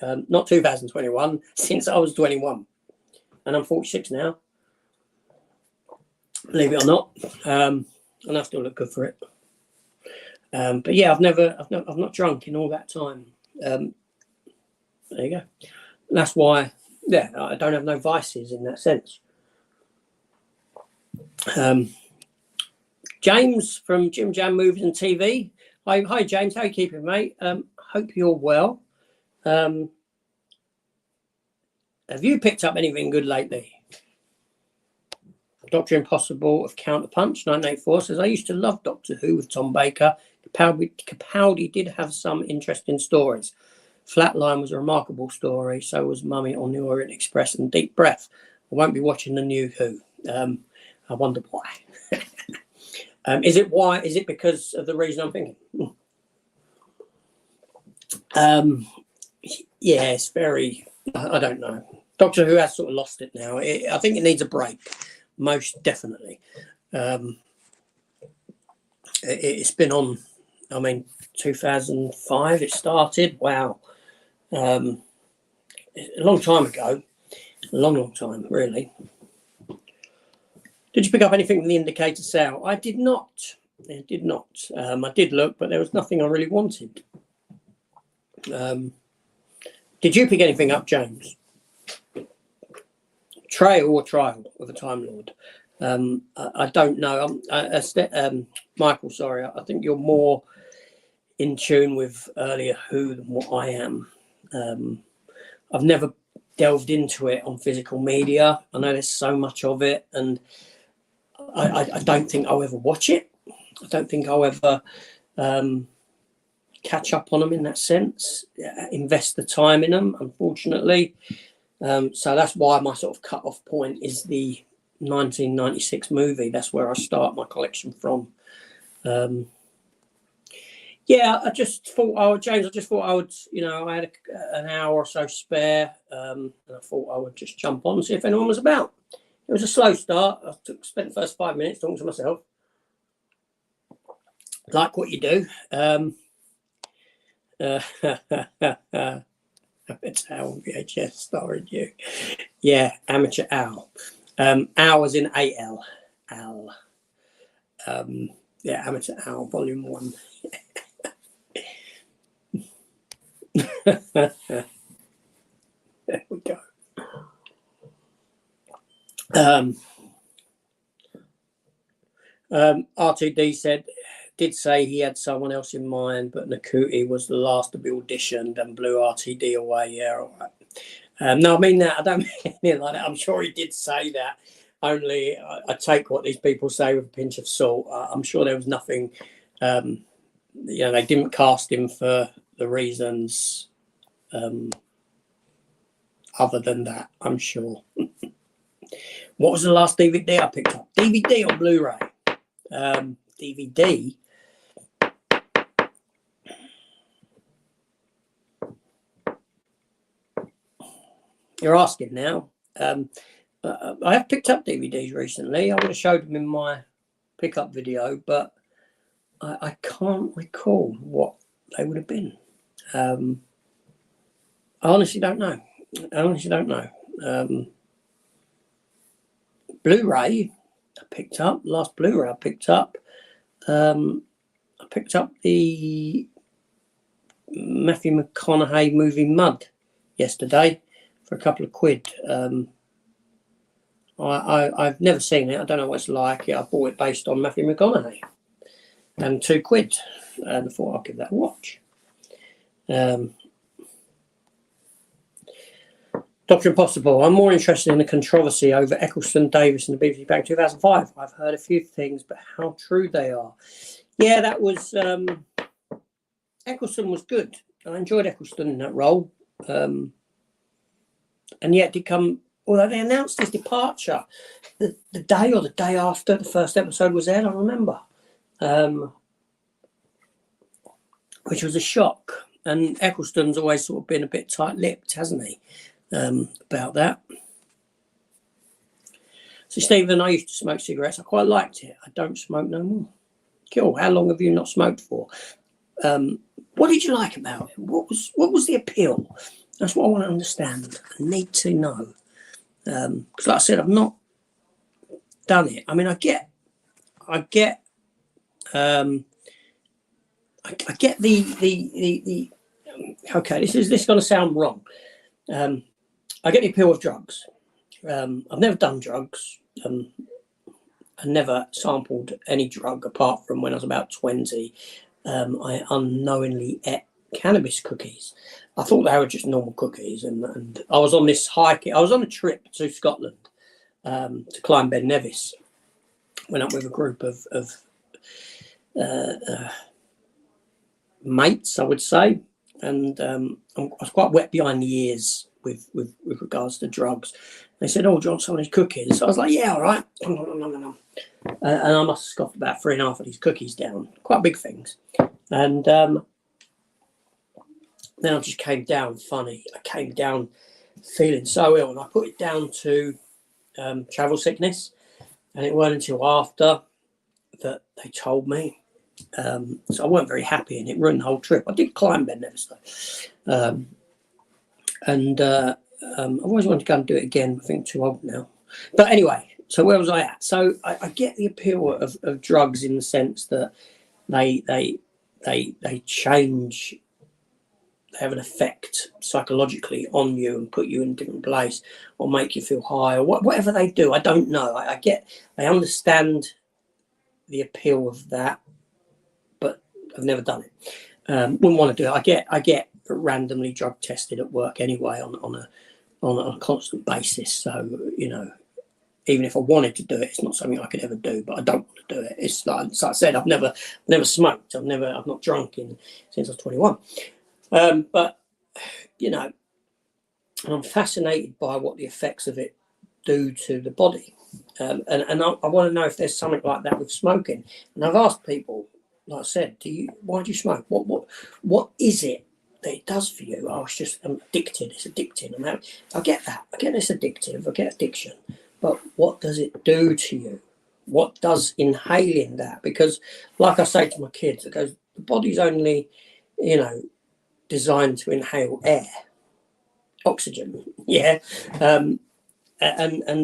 Not 2021, since I was 21. And I'm 46 now. Believe it or not. And I still look good for it. But yeah, I've not drunk in all that time. There you go. And that's why, yeah, I don't have no vices in that sense. James from Jim Jam Movies and TV. Hi James, how you keeping, mate? Hope you're well. Have you picked up anything good lately? Dr. Impossible of Counterpunch 1984 says, I used to love Doctor Who with Tom Baker. Capaldi did have some interesting stories. Flatline was a remarkable story. So was Mummy on the Orient Express and Deep Breath. I won't be watching the new Who. I wonder why. Is it why? Is it because of the reason I'm thinking? Yeah, it's very, I don't know. Doctor Who has sort of lost it now. I think it needs a break, most definitely. It's been on, 2005 it started. Wow. A long time ago. A long time, really. Did you pick up anything from the indicator sale? I did not. I did not. I did look, but there was nothing I really wanted. Did you pick anything up, James? Trail of a Time Lord? I don't know. Michael, sorry. I think you're more in tune with earlier Who than what I am. I've never delved into it on physical media. I know there's so much of it, and I don't think I'll ever watch it. I don't think I'll ever catch up on them in that sense, invest the time in them, unfortunately. So that's why my sort of cut-off point is the 1996 movie. That's where I start my collection from. Yeah, I just thought, James, I would, I had an hour or so spare, and I thought I would just jump on and see if anyone was about. It was a slow start. I spent the first 5 minutes talking to myself, like what you do. Amateur Owl VHS starring you. Yeah, Amateur Owl. Owl as in AL. Owl. Yeah, Amateur Owl, Volume 1. There we go. R2D did say he had someone else in mind, but Nakuti was the last to be auditioned and blew RTD away. Yeah, all right. No, I mean that. I don't mean it like that. I'm sure he did say that. Only I take what these people say with a pinch of salt. I'm sure there was nothing. They didn't cast him for the reasons other than that. I'm sure. What was the last DVD I picked up? DVD or Blu-ray? DVD. You're asking now. I have picked up DVDs recently. I would have showed them in my pickup video, but I can't recall what they would have been. I honestly don't know. Blu-ray, I picked up. Last Blu-ray I picked up. I picked up the Matthew McConaughey movie Mud yesterday for a couple of quid. I've never seen it. I don't know what it's like. I bought it based on Matthew McConaughey and £2, and I thought I'll give that a watch. Dr. Impossible. I'm more interested in the controversy over Eccleston Davis and the BBC back in 2005. I've heard a few things, but how true they are. Yeah, that was Eccleston was good. I enjoyed Eccleston in that role. And yet did come, although they announced his departure the day or the day after the first episode was aired, I remember, which was a shock. And Eccleston's always sort of been a bit tight-lipped, hasn't he, about that. So, Stephen, I used to smoke cigarettes. I quite liked it. I don't smoke no more. Cool. How long have you not smoked for? What did you like about it? What was the appeal? That's what I want to understand. I need to know. Because like I said, I've not done it. I mean, I get the okay, this is going to sound wrong. I get the appeal of drugs. I've never done drugs. I never sampled any drug apart from when I was about 20. I unknowingly ate cannabis cookies. I thought they were just normal cookies, and I was on this hike. I was on a trip to Scotland to climb Ben Nevis. Went up with a group of mates, I would say, and I was quite wet behind the ears with regards to drugs. They said, "Oh, do you want some of these cookies?" So I was like, "Yeah, all right." And I must have scoffed about 3.5 of these cookies down, quite big things. And then I just came down funny. I came down feeling so ill, and I put it down to travel sickness. And it wasn't until after that they told me. So I weren't very happy, and it ruined the whole trip. I did climb Ben Nevis though. I've always wanted to go and do it again. I think I'm too old now. But anyway, so where was I at? So I get the appeal of drugs in the sense that they change, they have an effect psychologically on you and put you in a different place or make you feel high or whatever they do. I don't know. I understand the appeal of that, but I've never done it. Wouldn't want to do it. I get randomly drug tested at work anyway on a constant basis. So, you know, even if I wanted to do it, it's not something I could ever do, but I don't want to do it. It's like I said, I've never smoked. I've not drunk since I was 21. But, you know, I'm fascinated by what the effects of it do to the body. And I want to know if there's something like that with smoking. And I've asked people, like I said, why do you smoke? What is it that it does for you? Oh, I'm addicted. It's addicting. I get that. I get it's addictive. I get addiction. But what does it do to you? What does inhaling that? Because like I say to my kids, it goes, the body's only, you know, designed to inhale air, oxygen. Yeah. And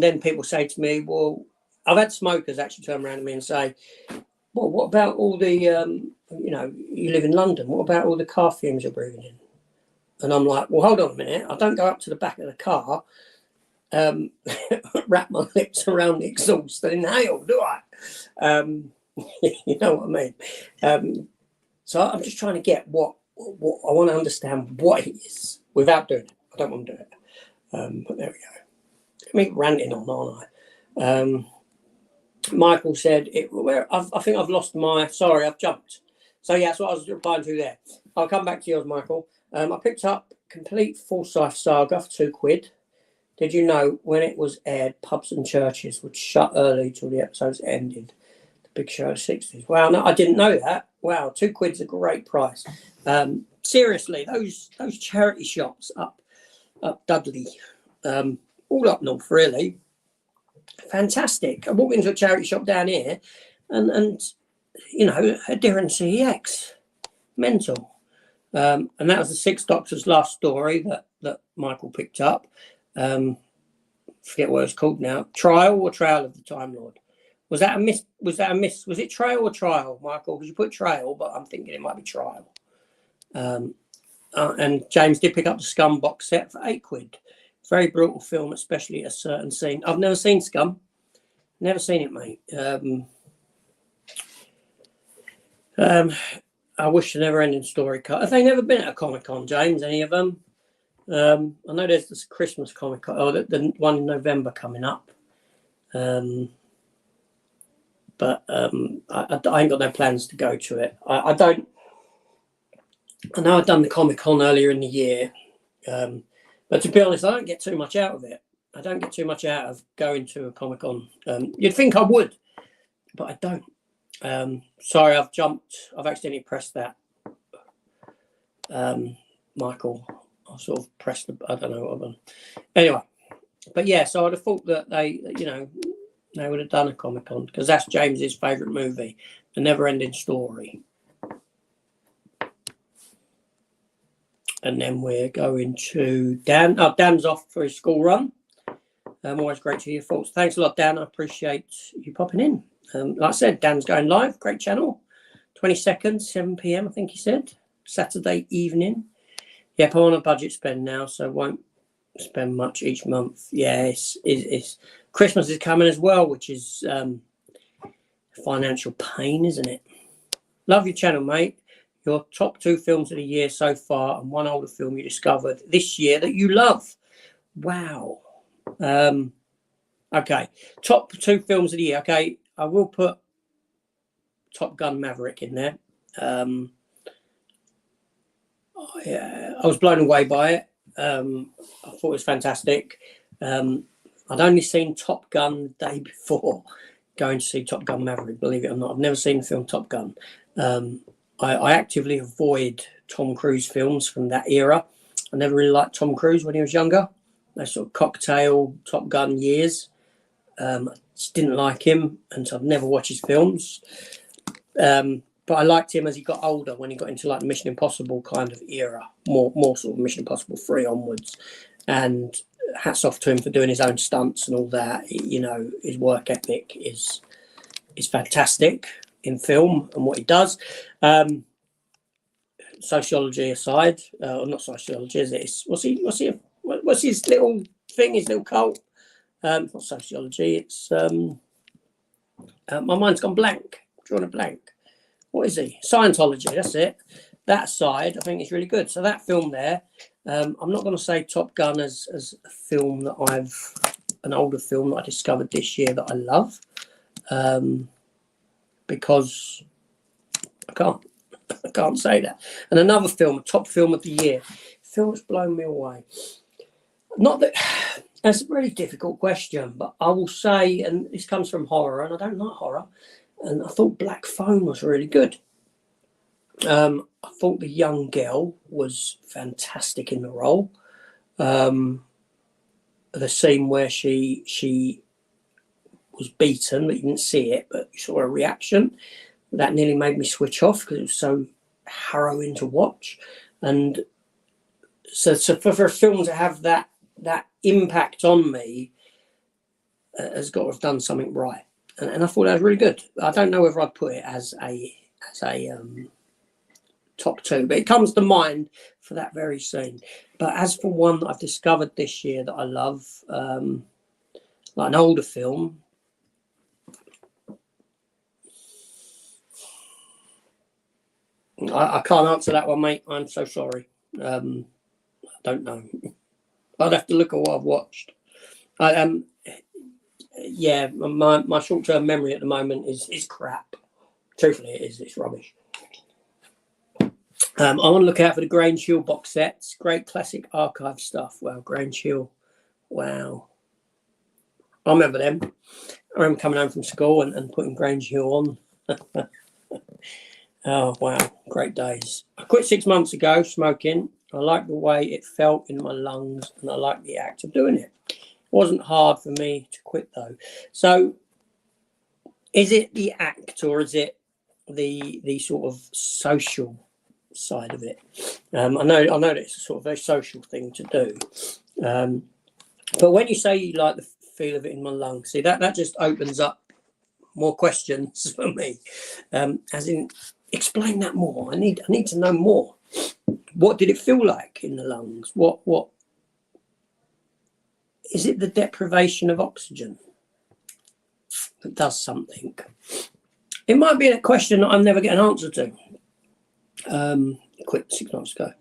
then people say to me, well, I've had smokers actually turn around to me and say, well, what about all the, you live in London, what about all the car fumes you're breathing in? And I'm like, well, hold on a minute. I don't go up to the back of the car, wrap my lips around the exhaust and inhale, do I? You know what I mean? So I'm just trying to get what I want to understand what it is without doing it. I don't want to do it. But there we go. Me ranting on, aren't I? Michael said, I think I've lost sorry, I've jumped. So yeah, that's what I was replying to there. I'll come back to yours, Michael. I picked up Complete Forsyth Saga for £2. Did you know when it was aired, pubs and churches would shut early till the episodes ended? The big show of the 60s. Wow, no, I didn't know that. Wow, £2's a great price. Seriously, those charity shops up Dudley, all up north, really. Fantastic. I walked into a charity shop down here and a deer and CEX. Mental. And that was the Six Doctors last story that Michael picked up. Forget what it's called now. Trial or Trail of the Time Lord. Was that a miss? Was it Trail or Trial, Michael? Because you put Trail, but I'm thinking it might be Trial. And James did pick up the Scum box set for £8. Very brutal film, especially a certain scene. I've never seen Scum. Never seen it, mate. I wish the Never-Ending Story cut. Have they never been at a Comic-Con, James? Any of them? I know there's this Christmas Comic-Con, or the one in November coming up. But I ain't got no plans to go to it. I know I've done the Comic-Con earlier in the year. But to be honest, I don't get too much out of it. I don't get too much out of going to a Comic-Con. You'd think I would, but I don't. Sorry, I've jumped. I've accidentally pressed that. Michael, I sort of pressed I don't know what I've done. Anyway, but yeah, so I'd have thought that they would have done a Comic-Con because that's James's favourite movie, The Never-Ending Story. And then we're going to Dan. Oh, Dan's off for his school run. Always great to hear your thoughts. Thanks a lot, Dan. I appreciate you popping in. Like I said, Dan's going live. Great channel. 22nd, 7 p.m, I think he said. Saturday evening. Yep, I'm on a budget spend now, so won't spend much each month. Yeah, it's Christmas is coming as well, which is financial pain, isn't it? Love your channel, mate. Your top 2 films of the year so far and one older film you discovered this year that you love. Wow. Okay. Top 2 films of the year. Okay. I will put Top Gun Maverick in there. I was blown away by it. I thought it was fantastic. I'd only seen Top Gun the day before going to see Top Gun Maverick, believe it or not. I've never seen the film Top Gun. I actively avoid Tom Cruise films from that era. I never really liked Tom Cruise when he was younger. Those sort of cocktail Top Gun years. I just didn't like him, and so I've never watched his films. But I liked him as he got older, when he got into like the Mission Impossible kind of era, more sort of Mission Impossible 3 onwards. And hats off to him for doing his own stunts and all that. His work ethic is fantastic in film and what he does. Sociology aside, or not sociology, is it? What's his little thing? His little cult? It's not sociology. It's my mind's gone blank. Drawn a blank. What is he? Scientology. That's it. That side, I think, is really good. So that film there, I'm not going to say Top Gun as a film an older film that I discovered this year that I love. Because I can't say that. And another film, a top film of the year, film that's blown me away. Not that that's a really difficult question, but I will say, and this comes from horror, and I don't like horror, and I thought Black Phone was really good. I thought the young girl was fantastic in the role. The scene where she was beaten, but you didn't see it, but you saw a reaction. That nearly made me switch off because it was so harrowing to watch. And so for a film to have that impact on me has got to have done something right. And I thought that was really good. I don't know whether I'd put it as a top 2, but it comes to mind for that very scene. But as for one that I've discovered this year that I love, like an older film, I can't answer that one, mate. I'm so sorry. I don't know. I'd have to look at what I've watched. Yeah, my short-term memory at the moment is crap. Truthfully, it is. It's rubbish. I want to look out for the Grange Hill box sets. Great classic archive stuff. Wow, Grange Hill. Wow. I remember them. I remember coming home from school and putting Grange Hill on. Oh, wow. Great days. I quit 6 months ago smoking. I like the way it felt in my lungs, and I like the act of doing it. It wasn't hard for me to quit, though. So is it the act, or is it the sort of social side of it? I know that it's a sort of very social thing to do. But when you say you like the feel of it in my lungs, see, that just opens up more questions for me. As in, explain that more. I need to know more. What did it feel like in the lungs? What is it? The deprivation of oxygen that does something? It might be a question that I'll never get an answer to. Quit 6 months ago.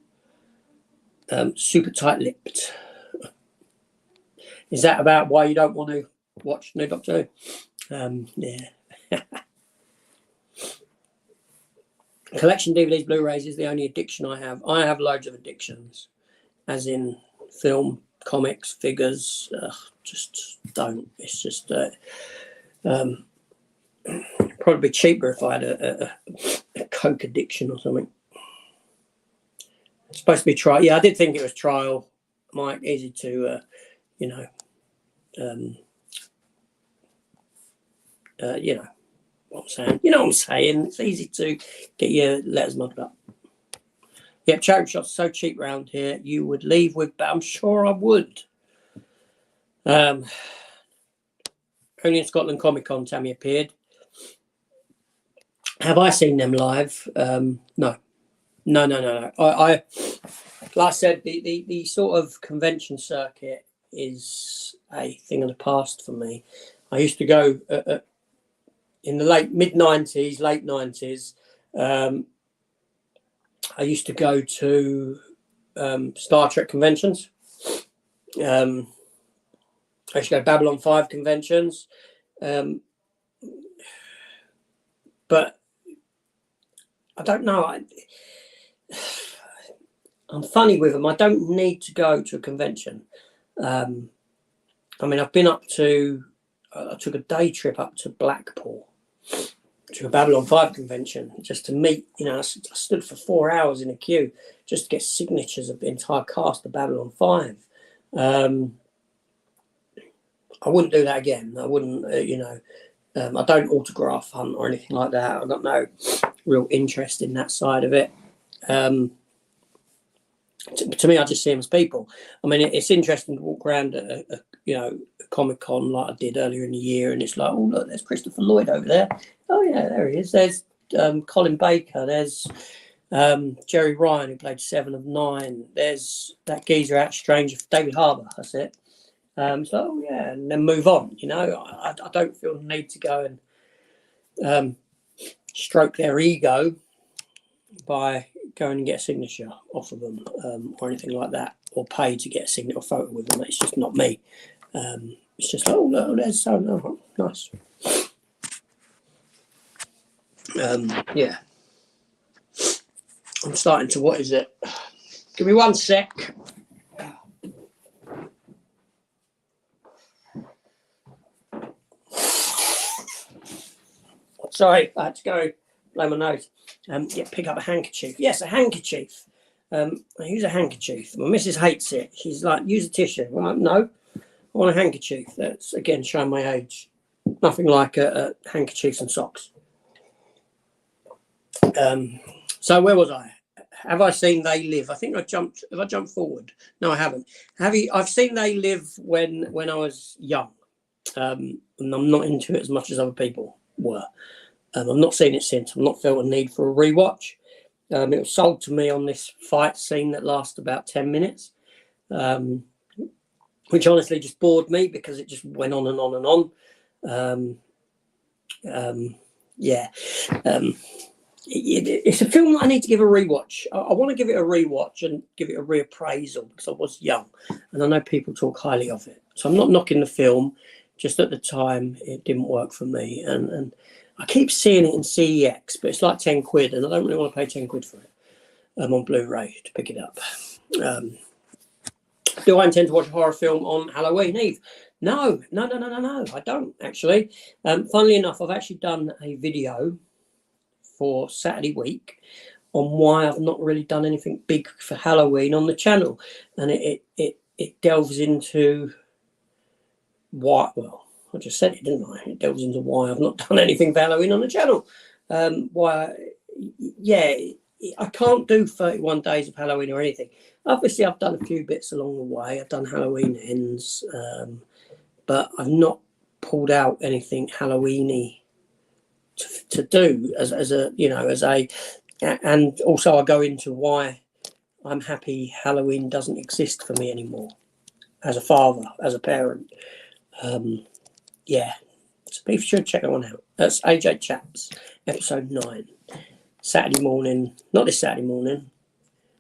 Super tight-lipped. Is that about why you don't want to watch new Doctor Who? Yeah. Collection DVDs, Blu-rays is the only addiction I have. I have loads of addictions, as in film, comics, figures. Just don't. It's just probably be cheaper if I had a coke addiction or something. It's supposed to be trial. Yeah, I did think it was trial, Mike. Easy to, you know what I'm saying. You know what I'm saying. It's easy to get your letters muddled up. Yep, charity shops are so cheap around here. You would leave with, but I'm sure I would. Only in Scotland Comic Con, Tammy appeared. Have I seen them live? No. I like I said, the sort of convention circuit is a thing of the past for me. I used to go in the mid-90s, late 90s. I used to go to Star Trek conventions. I used to go to Babylon 5 conventions. But I don't know. I'm funny with them. I don't need to go to a convention. I mean, I've been up to... I took a day trip up to Blackpool to a Babylon 5 convention just to meet, I stood for 4 hours in a queue just to get signatures of the entire cast of Babylon 5. I wouldn't do that again. I wouldn't, I don't autograph hunt or anything like that. I've got no real interest in that side of it. To me, I just see them as people. I mean, it's interesting to walk around a Comic Con like I did earlier in the year, and it's like, oh look, there's Christopher Lloyd over there. Oh yeah, there he is. There's Colin Baker. There's Jerry Ryan, who played 7 of 9. There's that geezer out Stranger, David Harbour. That's it. So yeah, and then move on. I don't feel the need to go and stroke their ego by going and get a signature off of them or anything like that, or pay to get a signature or photo with them. It's just not me. It's just like, oh no, there's so nice. Yeah, I'm starting to. What is it? Give me 1 sec. Sorry, I had to go blow my nose. Pick up a handkerchief. Yes, a handkerchief. I use a handkerchief. My missus hates it. She's like, use a tissue. I'm like, no, I want a handkerchief. That's, again, showing my age. Nothing like handkerchiefs and socks. So where was I? have I seen They Live? I think I jumped. Have I jumped forward? No, I haven't. Have you? I've seen They Live when I was young, and I'm not into it as much as other people were. I've not seen it since. I've not felt a need for a rewatch. It was sold to me on this fight scene that lasted about 10 minutes, which honestly just bored me because it just went on and on and on. It's a film that I need to give a rewatch. I want to give it a rewatch and give it a reappraisal because I was young and I know people talk highly of it. So I'm not knocking the film, just at the time it didn't work for me. And I keep seeing it in CEX, but it's like 10 quid and I don't really want to pay 10 quid for it on Blu-ray to pick it up. Do I intend to watch a horror film on Halloween Eve? No, I don't actually. Funnily enough, I've actually done a video for Saturday week on why I've not really done anything big for Halloween on the channel, and it delves into why. Well, I just said it, didn't I? It delves into why I've not done anything for Halloween on the channel. I can't do 31 days of Halloween or anything. Obviously, I've done a few bits along the way. I've done Halloween Ends, but I've not pulled out anything Halloweeny to do and also I go into why I'm happy Halloween doesn't exist for me anymore as a father, as a parent. So people should check that one out. That's AJ Chaps, episode 9. Saturday morning, not this Saturday morning.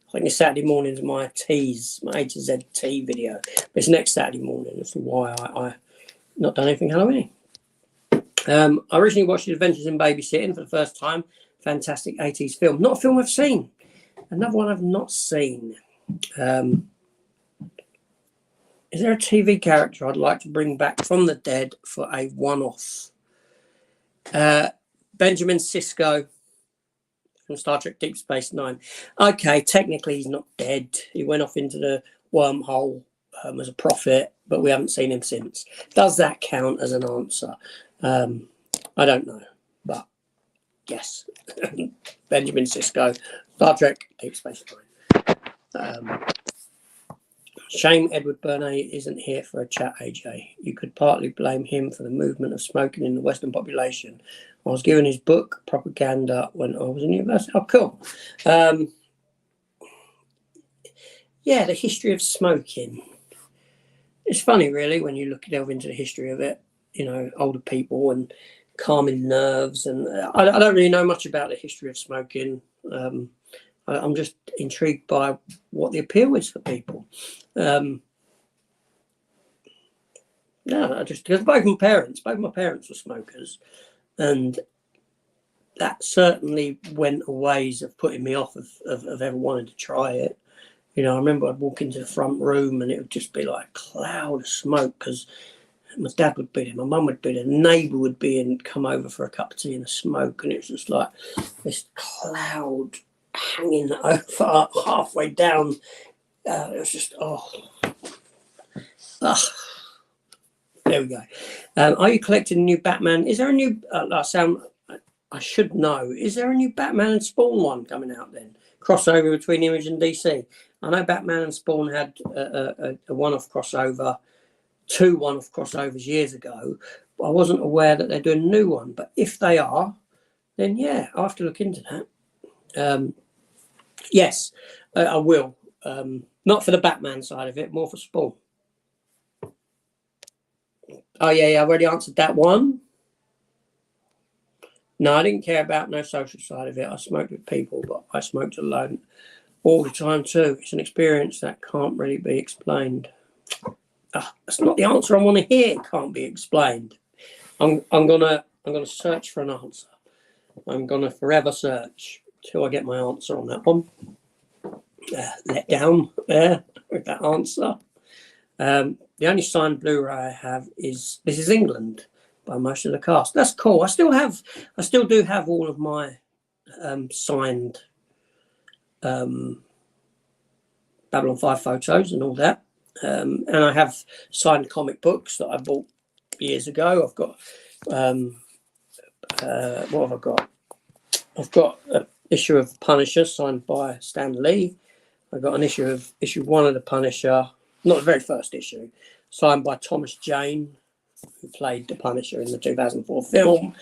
I think this Saturday morning is my A to Z tea video. But it's next Saturday morning as to why I not done anything Halloween. I originally watched The Adventures in Babysitting for the first time. Fantastic 80s film. Not a film I've seen. Another one I've not seen. Is there a TV character I'd like to bring back from the dead for a one-off? Benjamin Sisko from Star Trek Deep Space Nine. Okay, technically he's not dead. He went off into the wormhole as a prophet, but we haven't seen him since. Does that count as an answer? I don't know, but yes. Benjamin Sisko, Star Trek Deep Space Nine. Shame Edward Bernay isn't here for a chat, AJ. You could partly blame him for the movement of smoking in the Western population. I was given his book, Propaganda, when I was in university. Oh, cool. The history of smoking. It's funny, really, when you delve into the history of it. You know, older people and calming nerves. And I don't really know much about the history of smoking. I'm just intrigued by what the appeal is for people. Because both my parents were smokers, and that certainly went a ways of putting me off of ever wanting to try it. You know, I remember I'd walk into the front room and it would just be like a cloud of smoke because my dad would be there, my mum would be there, a neighbour would be and come over for a cup of tea and a smoke, and it was just like this cloud hanging over halfway down. It was just there we go. Are you collecting a new Batman? Is there a new I should know, is there a new Batman and Spawn one coming out then? Crossover between Image and DC. I know Batman and Spawn had a one-off crossover, 2 one-off crossovers years ago, but I wasn't aware that they're doing a new one. But if they are, then yeah, I'll have to look into that. Yes, I will. Not for the Batman side of it, more for Spawn. Oh, yeah, I've already answered that one. No, I didn't care about no social side of it. I smoked with people, but I smoked alone all the time too. It's an experience that can't really be explained. That's not the answer I want to hear. It can't be explained. I'm gonna search for an answer. I'm gonna forever search till I get my answer on that one. Let down there with that answer. The only signed Blu-ray I have is This Is England by most of the cast. That's cool. I still do have all of my signed Babylon 5 photos and all that. And I have signed comic books that I bought years ago. I've got what have I got? I've got issue of Punisher signed by Stan Lee. I got an issue 1 of the Punisher, not the very first issue, signed by Thomas Jane, who played the Punisher in the 2004 film.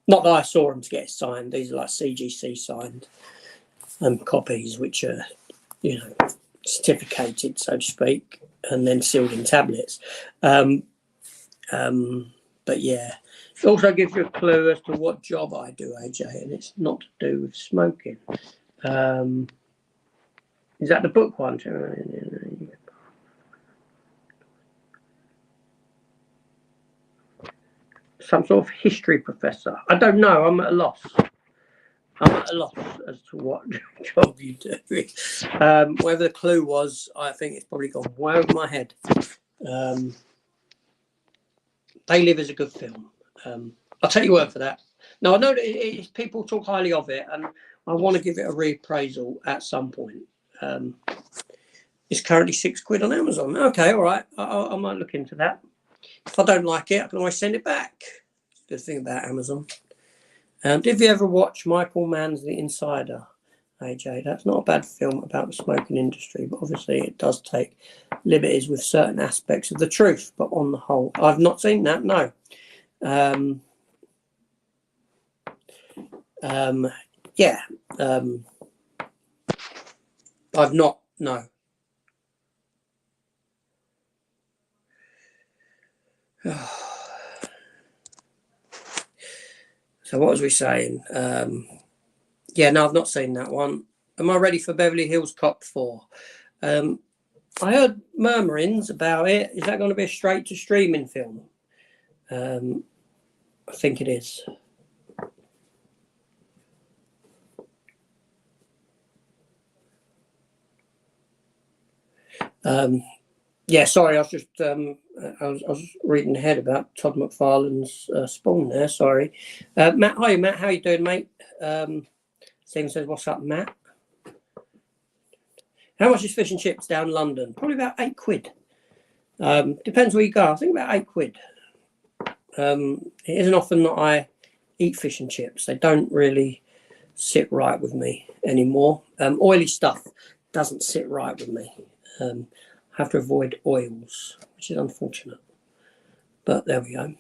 Not that I saw him to get it signed. These are like CGC signed copies, which are, you know, certificated, so to speak, and then sealed in tablets. But yeah, it also gives you a clue as to what job I do, AJ, and it's not to do with smoking. Is that the book one? Some sort of history professor. I don't know. I'm at a loss. As to what job you do. Whatever the clue was, I think it's probably gone way over my head. They Live is a good film. I'll take your word for that. No, I know that people talk highly of it, and I want to give it a reappraisal at some point. It's currently £6 on Amazon. Okay, all right. I might look into that. If I don't like it, I can always send it back. Good thing about Amazon. Did you ever watch Michael Mann's The Insider, AJ? That's not a bad film about the smoking industry, but obviously it does take liberties with certain aspects of the truth. But on the whole, I've not seen that, no. Yeah. I've not, no. So what was we saying? Yeah, no, I've not seen that one. Am I ready for Beverly Hills Cop 4? I heard murmurings about it. Is that going to be a straight to streaming film? I think it is. Yeah, sorry, I was just I was reading ahead about Todd McFarlane's Spawn there. Sorry, Matt. Hi, Matt. How you doing, mate? Stephen says, "What's up, Matt? How much is fish and chips down London? Probably about £8. Depends where you go. I think about £8. It isn't often that I eat fish and chips. They don't really sit right with me anymore. Oily stuff doesn't sit right with me. Have to avoid oils, which is unfortunate. But there we go.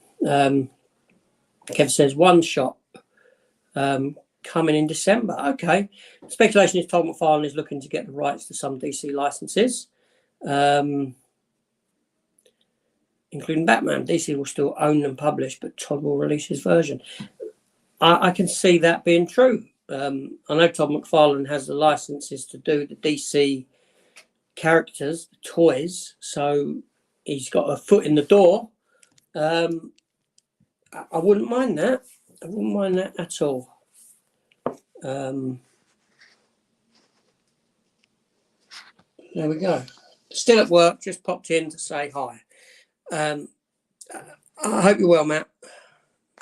Kev says one shot coming in December. Okay. Speculation is Todd McFarlane is looking to get the rights to some DC licenses, including Batman. DC will still own and publish, but Todd will release his version. I can see that being true. I know Todd McFarlane has the licenses to do the DC characters, the toys, so he's got a foot in the door. I wouldn't mind that. I wouldn't mind that at all. There we go. Still at work, just popped in to say hi. I hope you're well, Matt.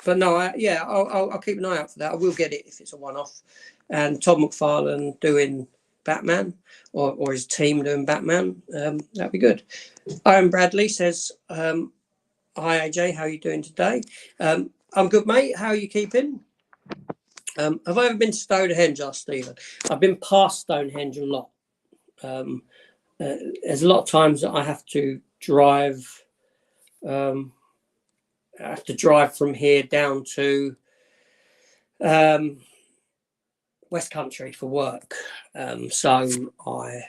But no, I'll keep an eye out for that. I will get it if it's a one-off. And Todd McFarlane doing Batman, or his team doing Batman, that'd be good. Owen Bradley says, hi AJ, how are you doing today? I'm good, mate. How are you keeping? Have I ever been to Stonehenge? Asked Stephen. I've been past Stonehenge a lot. There's a lot of times that I have to drive. I have to drive from here down to West Country for work. So I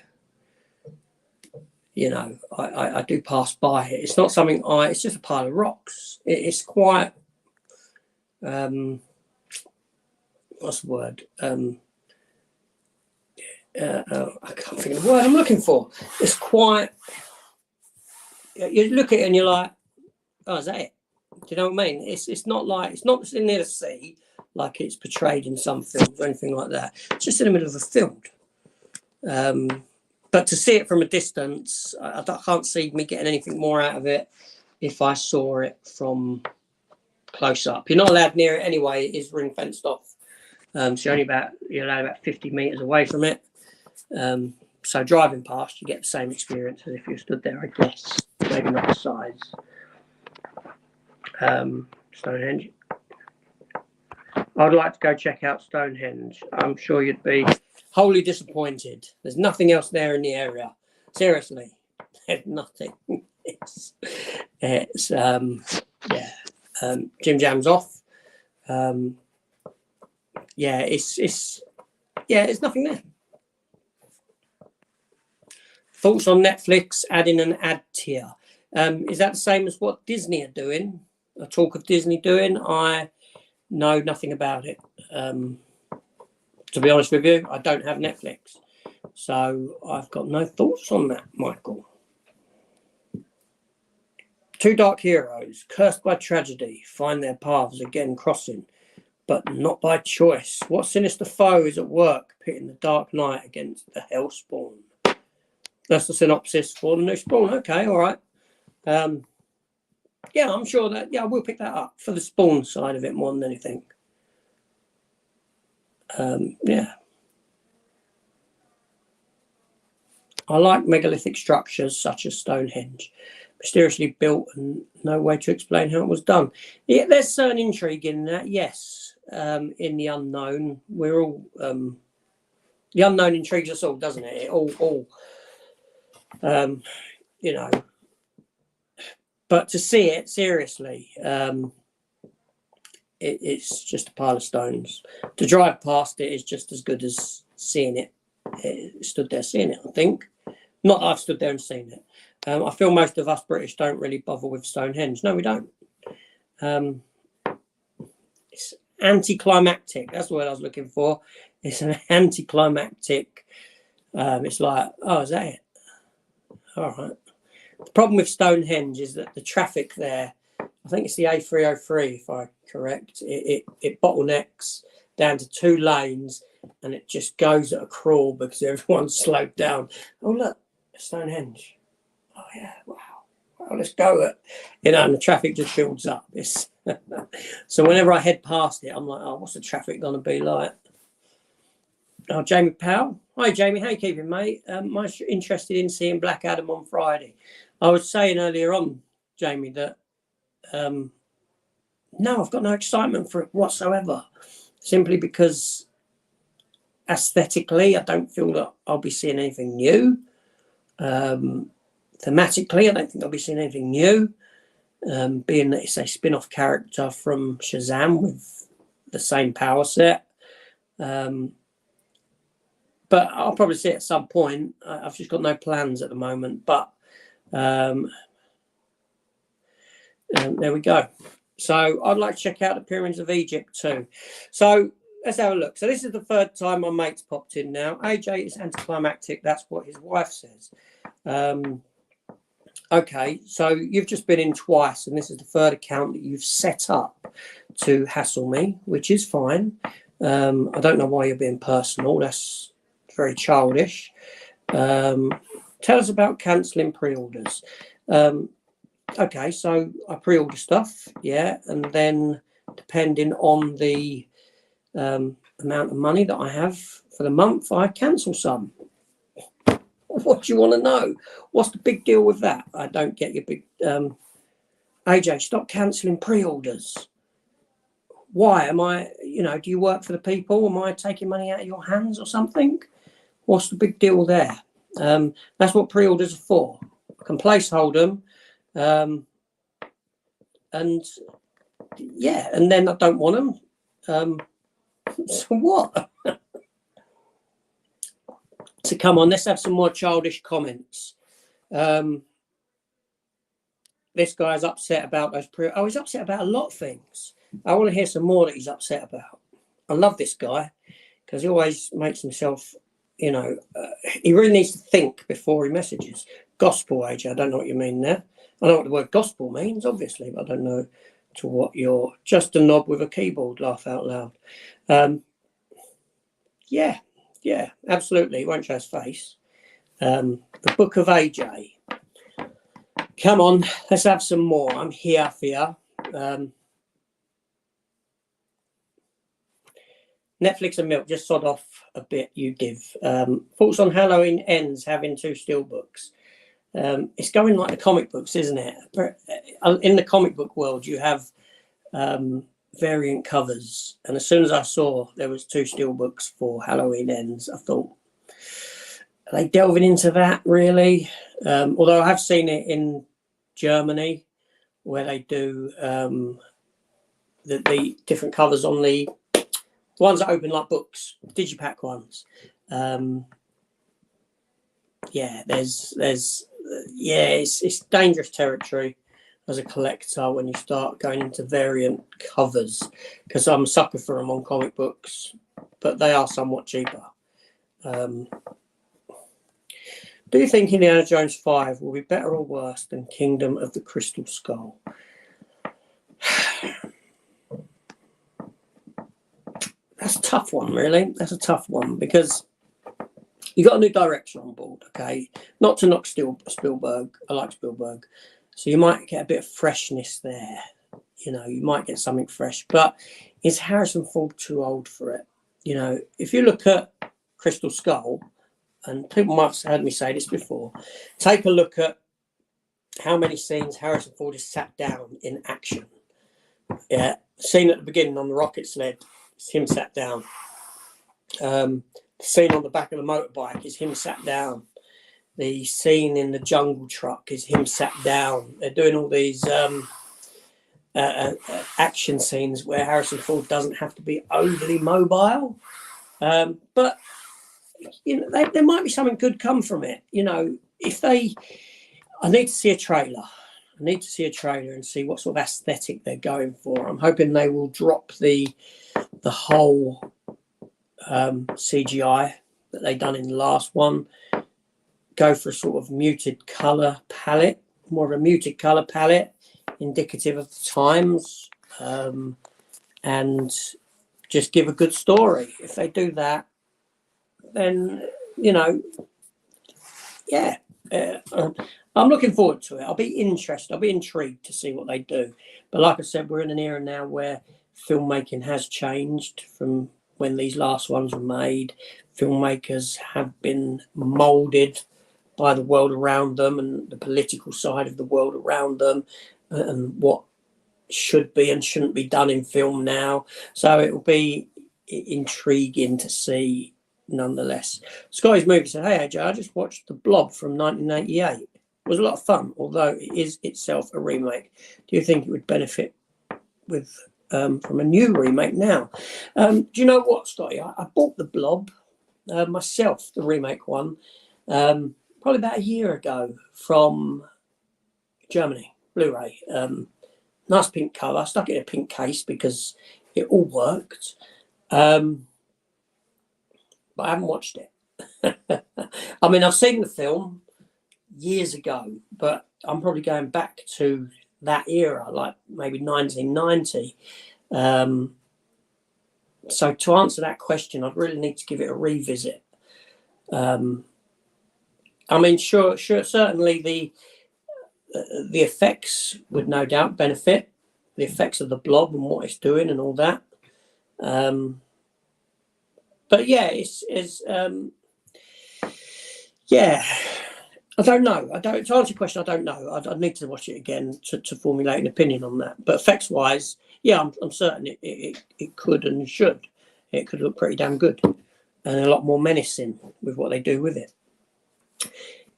do pass by it. It's not something it's just a pile of rocks. It's quite, what's the word? I can't think of the word I'm looking for. It's quite, you look at it and you're like, oh, is that it? Do you know what I mean? It's not near the sea like it's portrayed in some films or anything like that. It's just in the middle of a field. But to see it from a distance, I can't see me getting anything more out of it if I saw it from close up. You're not allowed near it anyway. It is ring fenced off. So you're allowed about 50 metres away from it. So driving past, you get the same experience as if you stood there, I guess. Maybe not the size. Stonehenge. I'd like to go check out Stonehenge. I'm sure you'd be wholly disappointed. There's nothing else there in the area. Seriously, there's nothing. It's Jim Jam's off. It's nothing there. Thoughts on Netflix adding an ad tier? Is that the same as what Disney are doing? A talk of Disney doing? I know nothing about it. To be honest with you, I don't have Netflix, so I've got no thoughts on that, Michael. Two dark heroes, cursed by tragedy, find their paths again crossing, but not by choice. What sinister foe is at work, pitting the dark night against the hellspawn? That's the synopsis for the new Spawn. Okay, all right. I'm sure that, I will pick that up for the Spawn side of it more than anything. I like megalithic structures such as Stonehenge, mysteriously built and no way to explain how it was done. Yeah, there's certain intrigue in that, yes. In the unknown, we're all the unknown intrigues us all, doesn't it? It all but to see it seriously, it's just a pile of stones. To drive past it is just as good as seeing it. Stood there seeing it, I think. Not that I've stood there and seen it. I feel most of us British don't really bother with Stonehenge. No, we don't. It's anticlimactic. That's the word I was looking for. It's an anticlimactic. It's like, oh, is that it? All right. The problem with Stonehenge is that the traffic there, I think it's the A303, if I'm correct, it bottlenecks down to 2 lanes and it just goes at a crawl because everyone's slowed down. Oh, look, Stonehenge. Oh, yeah, wow. Well, let's go. And the traffic just builds up. So whenever I head past it, I'm like, oh, what's the traffic going to be like? Oh, Jamie Powell. Hi, Jamie. How you keeping, mate? I'm interested in seeing Black Adam on Friday. I was saying earlier on, Jamie, that no, I've got no excitement for it whatsoever. Simply because aesthetically, I don't feel that I'll be seeing anything new. Thematically, I don't think I'll be seeing anything new. Being that it's a spin-off character from Shazam with the same power set. But I'll probably see it at some point. I've just got no plans at the moment. But there we go. So I'd like to check out the Pyramids of Egypt too. So let's have a look. So this is the third time my mate's popped in now. AJ is anticlimactic. That's what his wife says. Okay, so you've just been in twice, and this is the third account that you've set up to hassle me, which is fine. I don't know why you're being personal. That's very childish. Tell us about cancelling pre-orders. Okay, so I pre-order stuff, yeah, and then depending on the amount of money that I have for the month, I cancel some. What do you want to know? What's the big deal with that? I don't get your big... AJ, stop cancelling pre-orders. Why? Am I, do you work for the people? Am I taking money out of your hands or something? What's the big deal there? That's what pre-orders are for. I can placehold them. And then I don't want them. So what? So come on, let's have some more childish comments. This guy's upset about those he's upset about a lot of things. I want to hear some more that he's upset about. I love this guy because he always makes himself, he really needs to think before he messages. Gospel age, I don't know what you mean there. I know what the word gospel means, obviously, but I don't know to what you're... Just a knob with a keyboard, laugh out loud. Yeah, absolutely. He won't show his face. The Book of AJ. Come on, let's have some more. I'm here for you. Netflix and milk, just sod off a bit, you div. Thoughts on Halloween Ends having 2 steelbooks? It's going like the comic books, isn't it? In the comic book world, you have variant covers, and as soon as I saw there was 2 steelbooks for Halloween Ends, I thought, are they delving into that really? Although I have seen it in Germany where they do the different covers on the ones that open like books, digipack ones. It's dangerous territory as a collector when you start going into variant covers, because I'm a sucker for them on comic books, but they are somewhat cheaper. Do you think Indiana Jones 5 will be better or worse than Kingdom of the Crystal Skull? That's a tough one, really. That's a tough one, because you got a new direction on board, okay? Not to knock Spielberg. I like Spielberg. So you might get a bit of freshness there. You know, you might get something fresh. But is Harrison Ford too old for it? You know, if you look at Crystal Skull, and people might have heard me say this before, take a look at how many scenes Harrison Ford has sat down in action. Yeah, scene at the beginning on the rocket sled, it's him sat down. The scene on the back of the motorbike is him sat down. The scene in the jungle truck is him sat down. They're doing all these action scenes where Harrison Ford doesn't have to be overly mobile. But you know, there might be something good come from it. You know, I need to see a trailer. I need to see a trailer and see what sort of aesthetic they're going for. I'm hoping they will drop the whole CGI that they done in the last one. Go for a sort of muted colour palette, more of a muted colour palette, indicative of the times, and just give a good story. If they do that, then, you know, yeah, I'm looking forward to it. I'll be interested. I'll be intrigued to see what they do. But like I said, we're in an era now where filmmaking has changed from when these last ones were made. Filmmakers have been moulded by the world around them and the political side of the world around them, and what should be and shouldn't be done in film now. So it will be intriguing to see nonetheless. Scotty's Movie said, "Hey AJ, I just watched The Blob from 1988. It was a lot of fun, although it is itself a remake. Do you think it would benefit with from a new remake now?" Do you know what, Scotty? I bought The Blob myself, the remake one, probably about a year ago from Germany, Blu-ray. Nice pink cover. I stuck it in a pink case because it all worked. But I haven't watched it. I mean, I've seen the film years ago, but I'm probably going back to that era, like maybe 1990. So to answer that question, I'd really need to give it a revisit. I mean, sure, certainly the effects would no doubt benefit, the effects of the blob and what it's doing and all that. But yeah, yeah, I don't know. To answer your question, I don't know. I'd need to watch it again to formulate an opinion on that. But effects wise, yeah, I'm certain it could and should. It could look pretty damn good and a lot more menacing with what they do with it.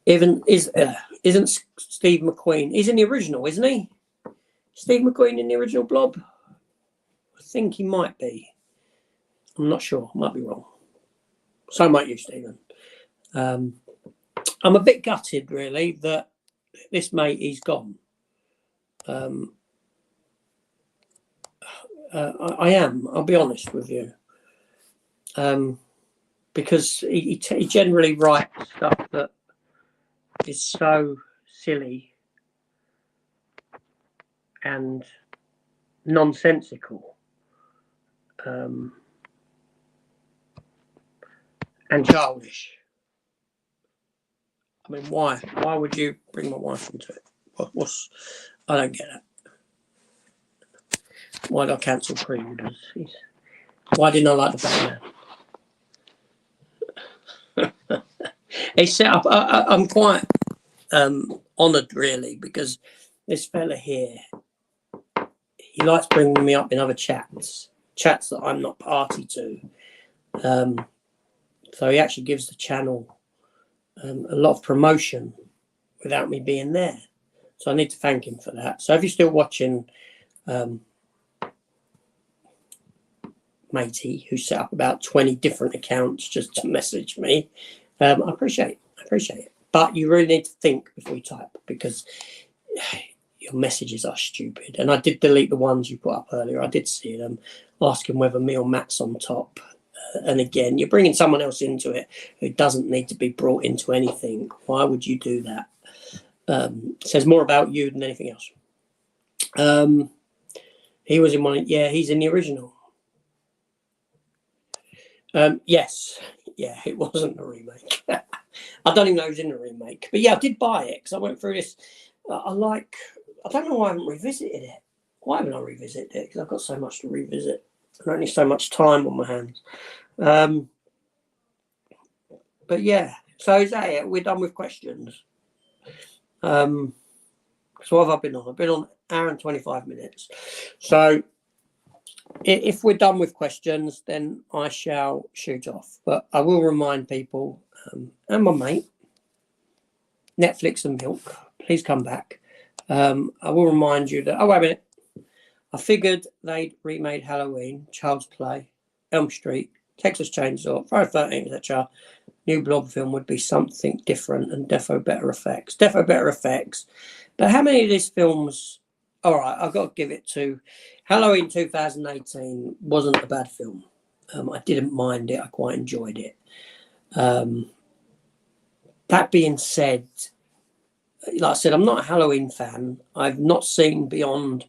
Isn't Steve McQueen? He's in the original, isn't he? Steve McQueen in the original Blob? I think he might be. I'm not sure. Might be wrong. So might you, Stephen. I'm a bit gutted, really, that this mate, he's gone. I am. I'll be honest with you. Because he generally writes stuff that is so silly and nonsensical and childish. I mean, why? Why would you bring my wife into it? I don't get it. Why did I cancel pre-orders? Why didn't I like the Batman? It's set up. I'm quite honoured, really, because this fella here, he likes bringing me up in other chats that I'm not party to. So he actually gives the channel a lot of promotion without me being there. So I need to thank him for that. So if you're still watching, matey, who set up about 20 different accounts just to message me, I appreciate it. But you really need to think before you type, because your messages are stupid. And I did delete the ones you put up earlier. I did see them asking whether me or Matt's on top. And again, you're bringing someone else into it who doesn't need to be brought into anything. Why would you do that? It says more about you than anything else. He was in one. Yeah, he's in the original. Yes. Yeah, it wasn't a remake. I don't even know who's in the remake. But yeah, I did buy it because I went through this. I don't know why I haven't revisited it. Why haven't I revisited it? Because I've got so much to revisit. And only so much time on my hands. But yeah, so is that it? We're done with questions. So what have I been on? I've been on an hour and 25 minutes. So if we're done with questions, then I shall shoot off. But I will remind people, and my mate, Netflix and Milk, please come back. I will remind you that, oh, wait a minute. I figured they'd remade Halloween, Child's Play, Elm Street, Texas Chainsaw, Friday the 13th, etc. New Blob film would be something different and defo better effects. Defo better effects. But how many of these films... All right, I've got to give it to... Halloween 2018 wasn't a bad film. I didn't mind it. I quite enjoyed it. That being said, like I said, I'm not a Halloween fan. I've not seen beyond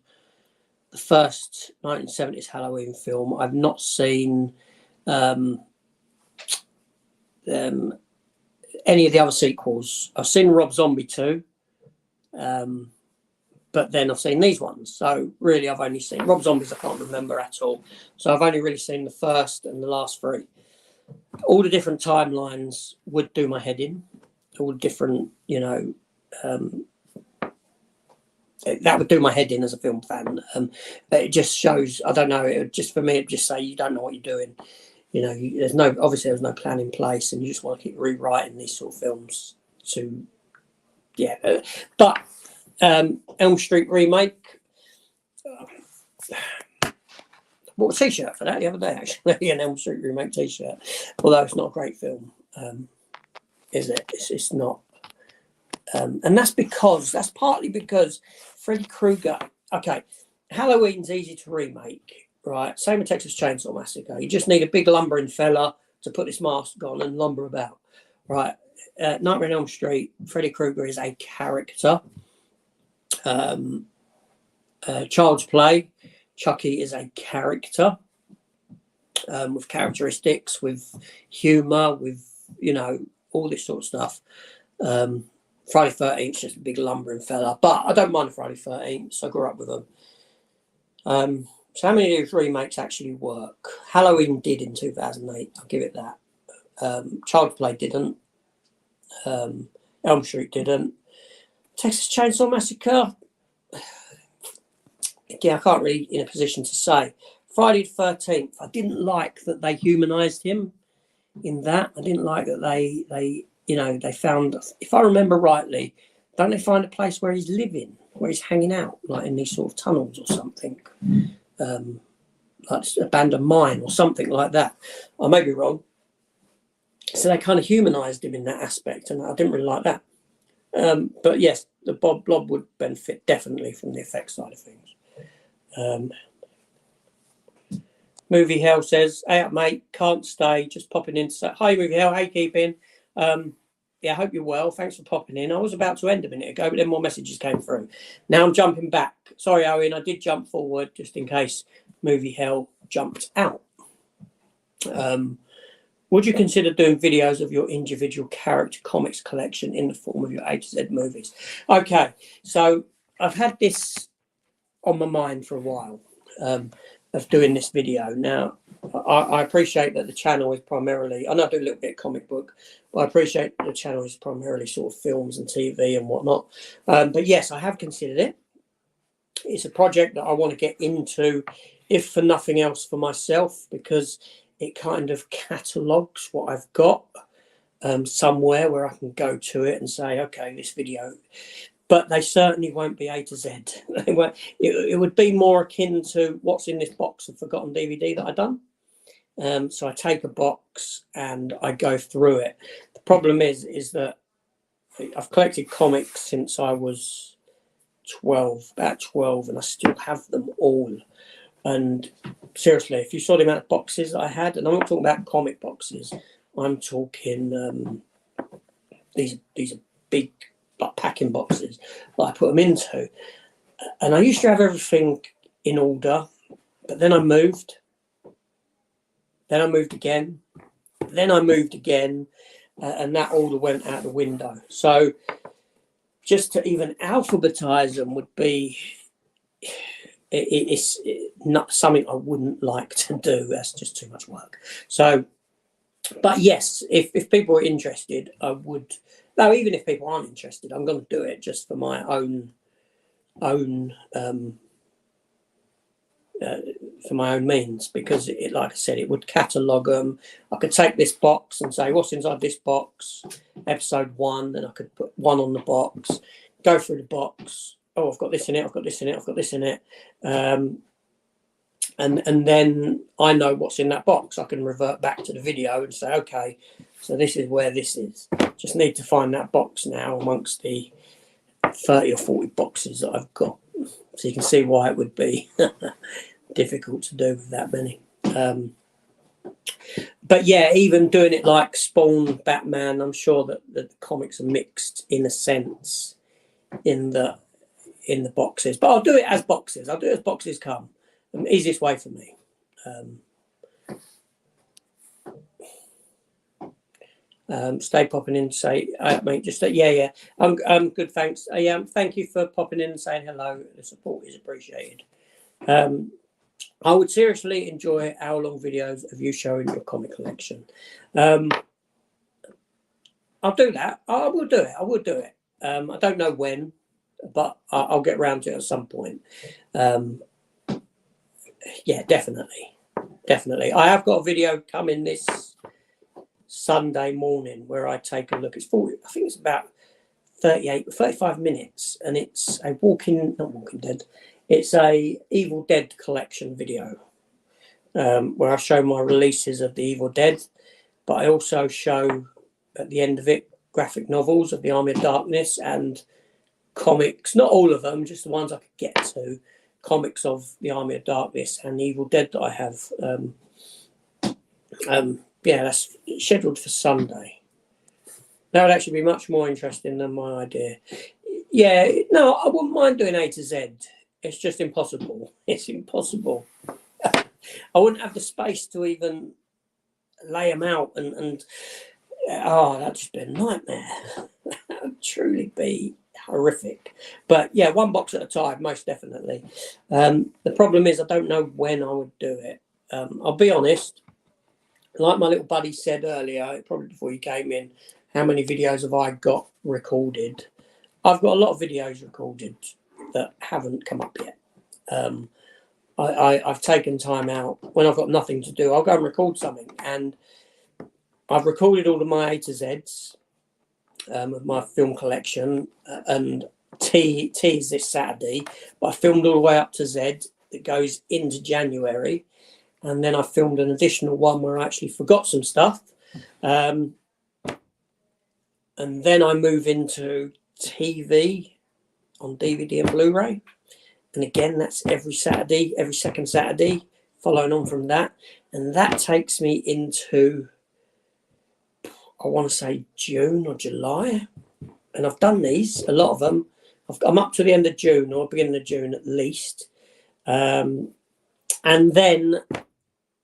the first 1970s Halloween film. I've not seen any of the other sequels. I've seen Rob Zombie 2, but then I've seen these ones. So really, I've only seen Rob Zombies. I can't remember at all. So I've only really seen the first and the last three. All the different timelines would do my head in. All different, that would do my head in as a film fan. It just shows, I don't know, for me, it just say you don't know what you're doing. There's no plan in place, and you just want to keep rewriting these sort of films to, yeah. But Elm Street Remake, bought a t-shirt for that the other day, actually, an Elm Street Remake t-shirt, although it's not a great film, is it? It's not. And that's partly because Freddy Krueger, okay, Halloween's easy to remake, right? Same with Texas Chainsaw Massacre. You just need a big lumbering fella to put this mask on and lumber about, right? Nightmare on Elm Street, Freddy Krueger is a character. Child's Play, Chucky is a character with characteristics, with humour, with, all this sort of stuff. Friday the 13th is just a big lumbering fella, but I don't mind the Friday the 13th, so I grew up with them. So how many of these remakes actually work? Halloween did in 2008, I'll give it that. Child's Play didn't. Elm Street didn't. Texas Chainsaw Massacre, again, I can't really in a position to say. Friday the 13th, I didn't like that they humanised him in that. I didn't like that they found, if I remember rightly, don't they find a place where he's living, where he's hanging out, like in these sort of tunnels or something, like abandoned mine or something like that. I may be wrong. So they kind of humanised him in that aspect, and I didn't really like that. But yes, the Blob would benefit definitely from the effects side of things. Movie Hell says, "Hey up, mate, can't stay, just popping in to say hi, Movie Hell, how you keeping? Yeah, I hope you're well. Thanks for popping in. I was about to end a minute ago, but then more messages came through. Now I'm jumping back. Sorry, Owen, I did jump forward just in case Movie Hell jumped out. Would you consider doing videos of your individual character comics collection in the form of your A to Z movies?" Okay, so I've had this on my mind for a while, of doing this video. Now, I appreciate that the channel is primarily, I know I do a little bit of comic book, but I appreciate the channel is primarily sort of films and TV and whatnot. But yes, I have considered it. it's a project that I want to get into, if for nothing else for myself, because it kind of catalogues what I've got somewhere where I can go to it and say, okay, this video. But they certainly won't be A to Z. They won't, it would be more akin to what's in this box of forgotten DVD that I've done. So I take a box and I go through it. The problem is that I've collected comics since I was 12, about 12, and I still have them all. And seriously, if you saw the amount of boxes that I had, and I'm not talking about comic boxes, I'm talking these are big, like, packing boxes that I put them into. And I used to have everything in order, but then I moved. Then I moved again. Then I moved again, and that order went out the window. So just to even alphabetize them would be, it's not something I wouldn't like to do. That's just too much work. So, but yes, if people are interested, I would. No, even if people aren't interested, I'm going to do it just for my own for my own means, because it, like I said, it would catalogue them. I could take this box and say, what's inside this box, episode 1, then I could put 1 on the box, go through the box. Oh, I've got this in it, I've got this in it, I've got this in it. And then I know what's in that box. I can revert back to the video and say, okay, so this is where this is. Just need to find that box now amongst the 30 or 40 boxes that I've got. So you can see why it would be difficult to do with that many. But yeah, even doing it like Spawn, Batman, I'm sure that the comics are mixed in a sense in the boxes. But I'll do it as boxes. I'll do it as boxes come. The easiest way for me. Stay popping in to say, mate, just yeah, I'm good, thanks. Thank you for popping in and saying hello. The support is appreciated. I would seriously enjoy hour-long videos of you showing your comic collection. I'll do that. I will do it. I will do it. I don't know when, but I'll get around to it at some point. Yeah, definitely. I have got a video coming this Sunday morning where I take a look. It's 40, I think it's about 35 minutes, and it's a not Walking Dead, it's a Evil Dead collection video, where I show my releases of the Evil Dead, but I also show at the end of it graphic novels of the Army of Darkness and comics, not all of them, just the ones I could get to, comics of the Army of Darkness and the Evil Dead that I have. Yeah, that's scheduled for Sunday. That would actually be much more interesting than my idea. Yeah, no, I wouldn't mind doing A to Z. It's just impossible. It's impossible. I wouldn't have the space to even lay them out, and that'd just be a nightmare. That would truly be horrific. But yeah, one box at a time, most definitely. The problem is I don't know when I would do it. I'll be honest. Like my little buddy said earlier, probably before you came in, how many videos have I got recorded? I've got a lot of videos recorded that haven't come up yet. I've taken time out. When I've got nothing to do, I'll go and record something. And I've recorded all of my A to Zs of my film collection. And T is this Saturday. But I filmed all the way up to Z that goes into January. And then I filmed an additional one where I actually forgot some stuff. And then I move into TV on DVD and Blu-ray. And again, that's every Saturday, every second Saturday, following on from that. And that takes me into, I want to say June or July. And I've done these, a lot of them. I'm up to the end of June or beginning of June at least. And then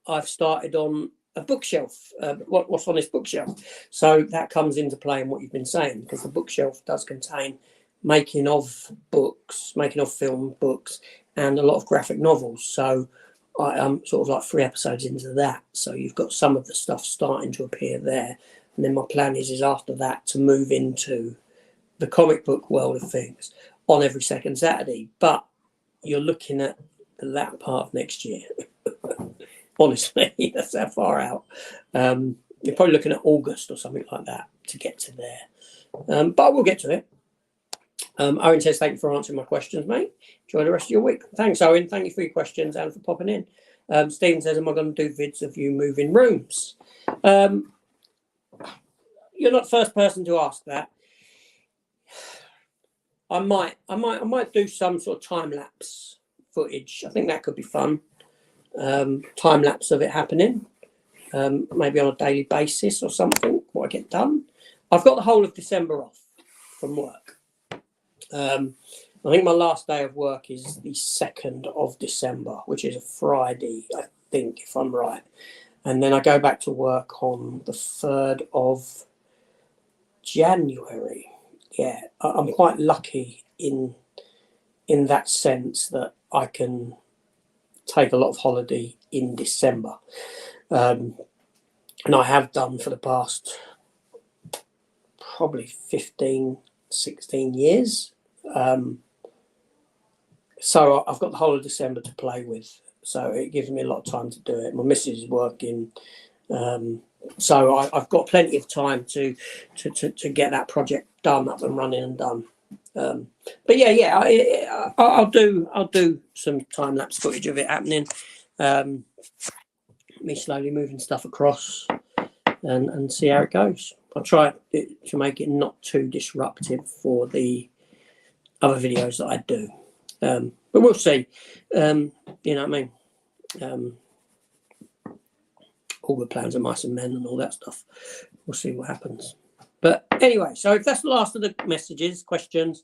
I've started on a bookshelf. What's on this bookshelf? So that comes into play in what you've been saying, because the bookshelf does contain making of books, making of film books, and a lot of graphic novels. So I'm sort of like 3 episodes into that. So you've got some of the stuff starting to appear there. And then my plan is after that to move into the comic book world of things on every second Saturday. But you're looking at the latter part of next year. Honestly, that's that far out. You're probably looking at August or something like that to get to there. But we'll get to it. Owen says, thank you for answering my questions, mate. Enjoy the rest of your week. Thanks, Owen. Thank you for your questions and for popping in. Stephen says, am I going to do vids of you moving rooms? You're not the first person to ask that. I might do some sort of time lapse footage. I think that could be fun. Time lapse of it happening, maybe on a daily basis or something. What I get done. I've got the whole of December off from work. I think my last day of work is the 2nd of December, which is a Friday, I think, if I'm right. And then I go back to work on the 3rd of January. Yeah, I'm quite lucky in that sense that I can take a lot of holiday in December. And I have done for the past probably 15, 16 years. So I've got the whole of December to play with. So it gives me a lot of time to do it. My missus is working. So I've got plenty of time to get that project done, up and running and done. But yeah, I'll do some time lapse footage of it happening. Me slowly moving stuff across and see how it goes. I'll try to make it not too disruptive for the other videos that I do. But we'll see. You know what I mean? All the plans are mice and men and all that stuff. We'll see what happens. But anyway, so if that's the last of the messages, questions,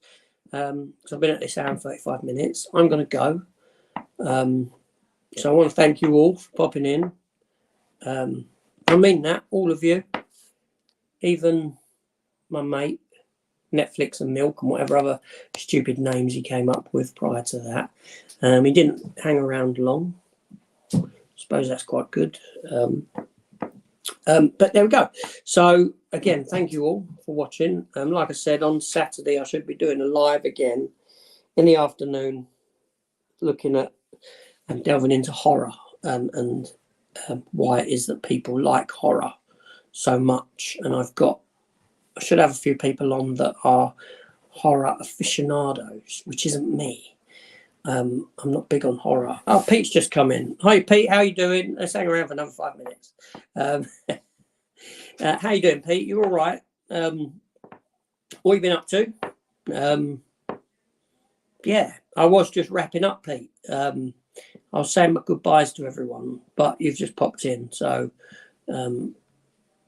so I've been at this hour and 35 minutes, I'm going to go. So I want to thank you all for popping in. I mean that, all of you, even my mate, Netflix and Milk and whatever other stupid names he came up with prior to that. He didn't hang around long. I suppose that's quite good. But there we go. So again, thank you all for watching. Like I said, on Saturday I should be doing a live again in the afternoon, looking at and delving into horror and why it is that people like horror so much. And I should have a few people on that are horror aficionados, which isn't me. I'm not big on horror. Oh, Pete's just come in. Hi, Pete. How you doing? Let's hang around for another 5 minutes. How you doing, Pete? You all right? What you been up to? Yeah, I was just wrapping up, Pete. I was saying my goodbyes to everyone, but you've just popped in. So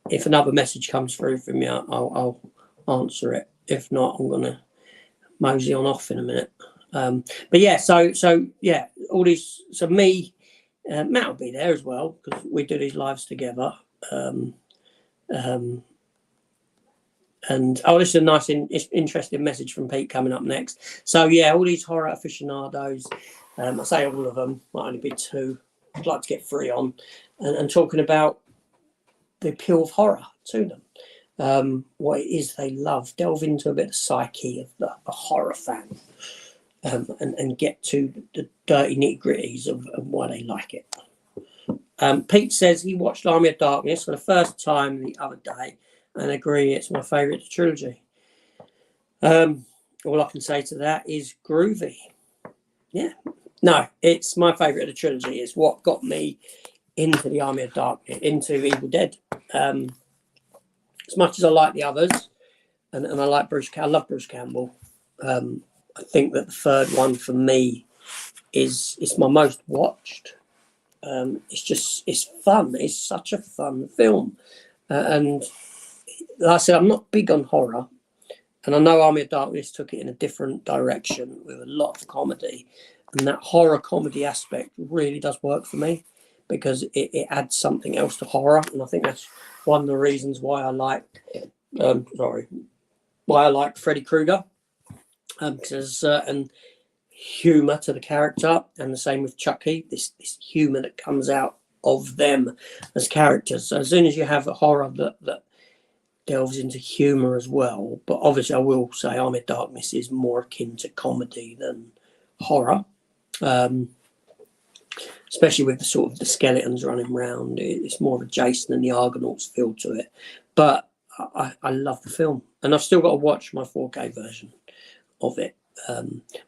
if another message comes through from you, I'll answer it. If not, I'm going to mosey on off in a minute. But yeah, so yeah, all these. So me, Matt will be there as well because we do these lives together. And this is a nice, interesting message from Pete coming up next. So yeah, all these horror aficionados. I say all of them. Might only be 2. I'd like to get 3 on, and talking about the appeal of horror to them. What it is they love. Delve into a bit of psyche of the horror fan. And get to the dirty nitty-gritties of why they like it. Pete says he watched Army of Darkness for the first time the other day and agree it's my favourite trilogy. All I can say to that is groovy. Yeah. No, it's my favourite of the trilogy. It's what got me into the Army of Darkness, into Evil Dead. As much as I like the others, and I like I love Bruce Campbell. I think that the third one for me is my most watched. It's fun. It's such a fun film. And like I said, I'm not big on horror. And I know Army of Darkness took it in a different direction with a lot of comedy. And that horror comedy aspect really does work for me because it adds something else to horror. And I think that's one of the reasons why I like Freddy Krueger. Because there's a certain humour to the character, and the same with Chucky, this humour that comes out of them as characters. So as soon as you have a horror that delves into humour as well, but obviously I will say Army of Darkness is more akin to comedy than horror. Especially with the sort of the skeletons running around. It's more of a Jason and the Argonauts feel to it. But I love the film, and I've still got to watch my 4K version of it.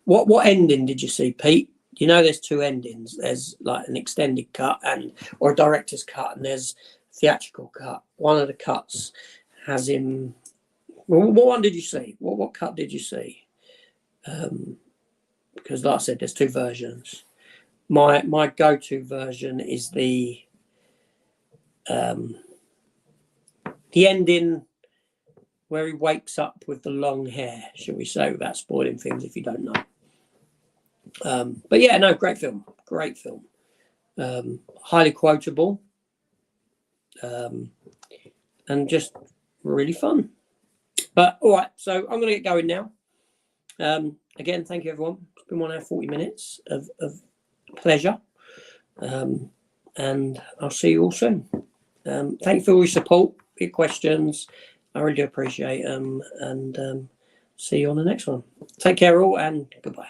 What ending did you see, Pete? You know, there's two endings. There's like an extended cut or a director's cut, and there's theatrical cut. One of the cuts has him. What one did you see? What cut did you see? Because, like I said, there's two versions. My go-to version is the ending where he wakes up with the long hair, shall we say, without spoiling things if you don't know. But yeah, no, great film. Highly quotable, and just really fun. But all right, so I'm going to get going now. Again, thank you everyone. It's been 1 hour 40 minutes of pleasure, and I'll see you all soon. Thank you for all your support, your questions. I really do appreciate them, and see you on the next one. Take care all, and goodbye.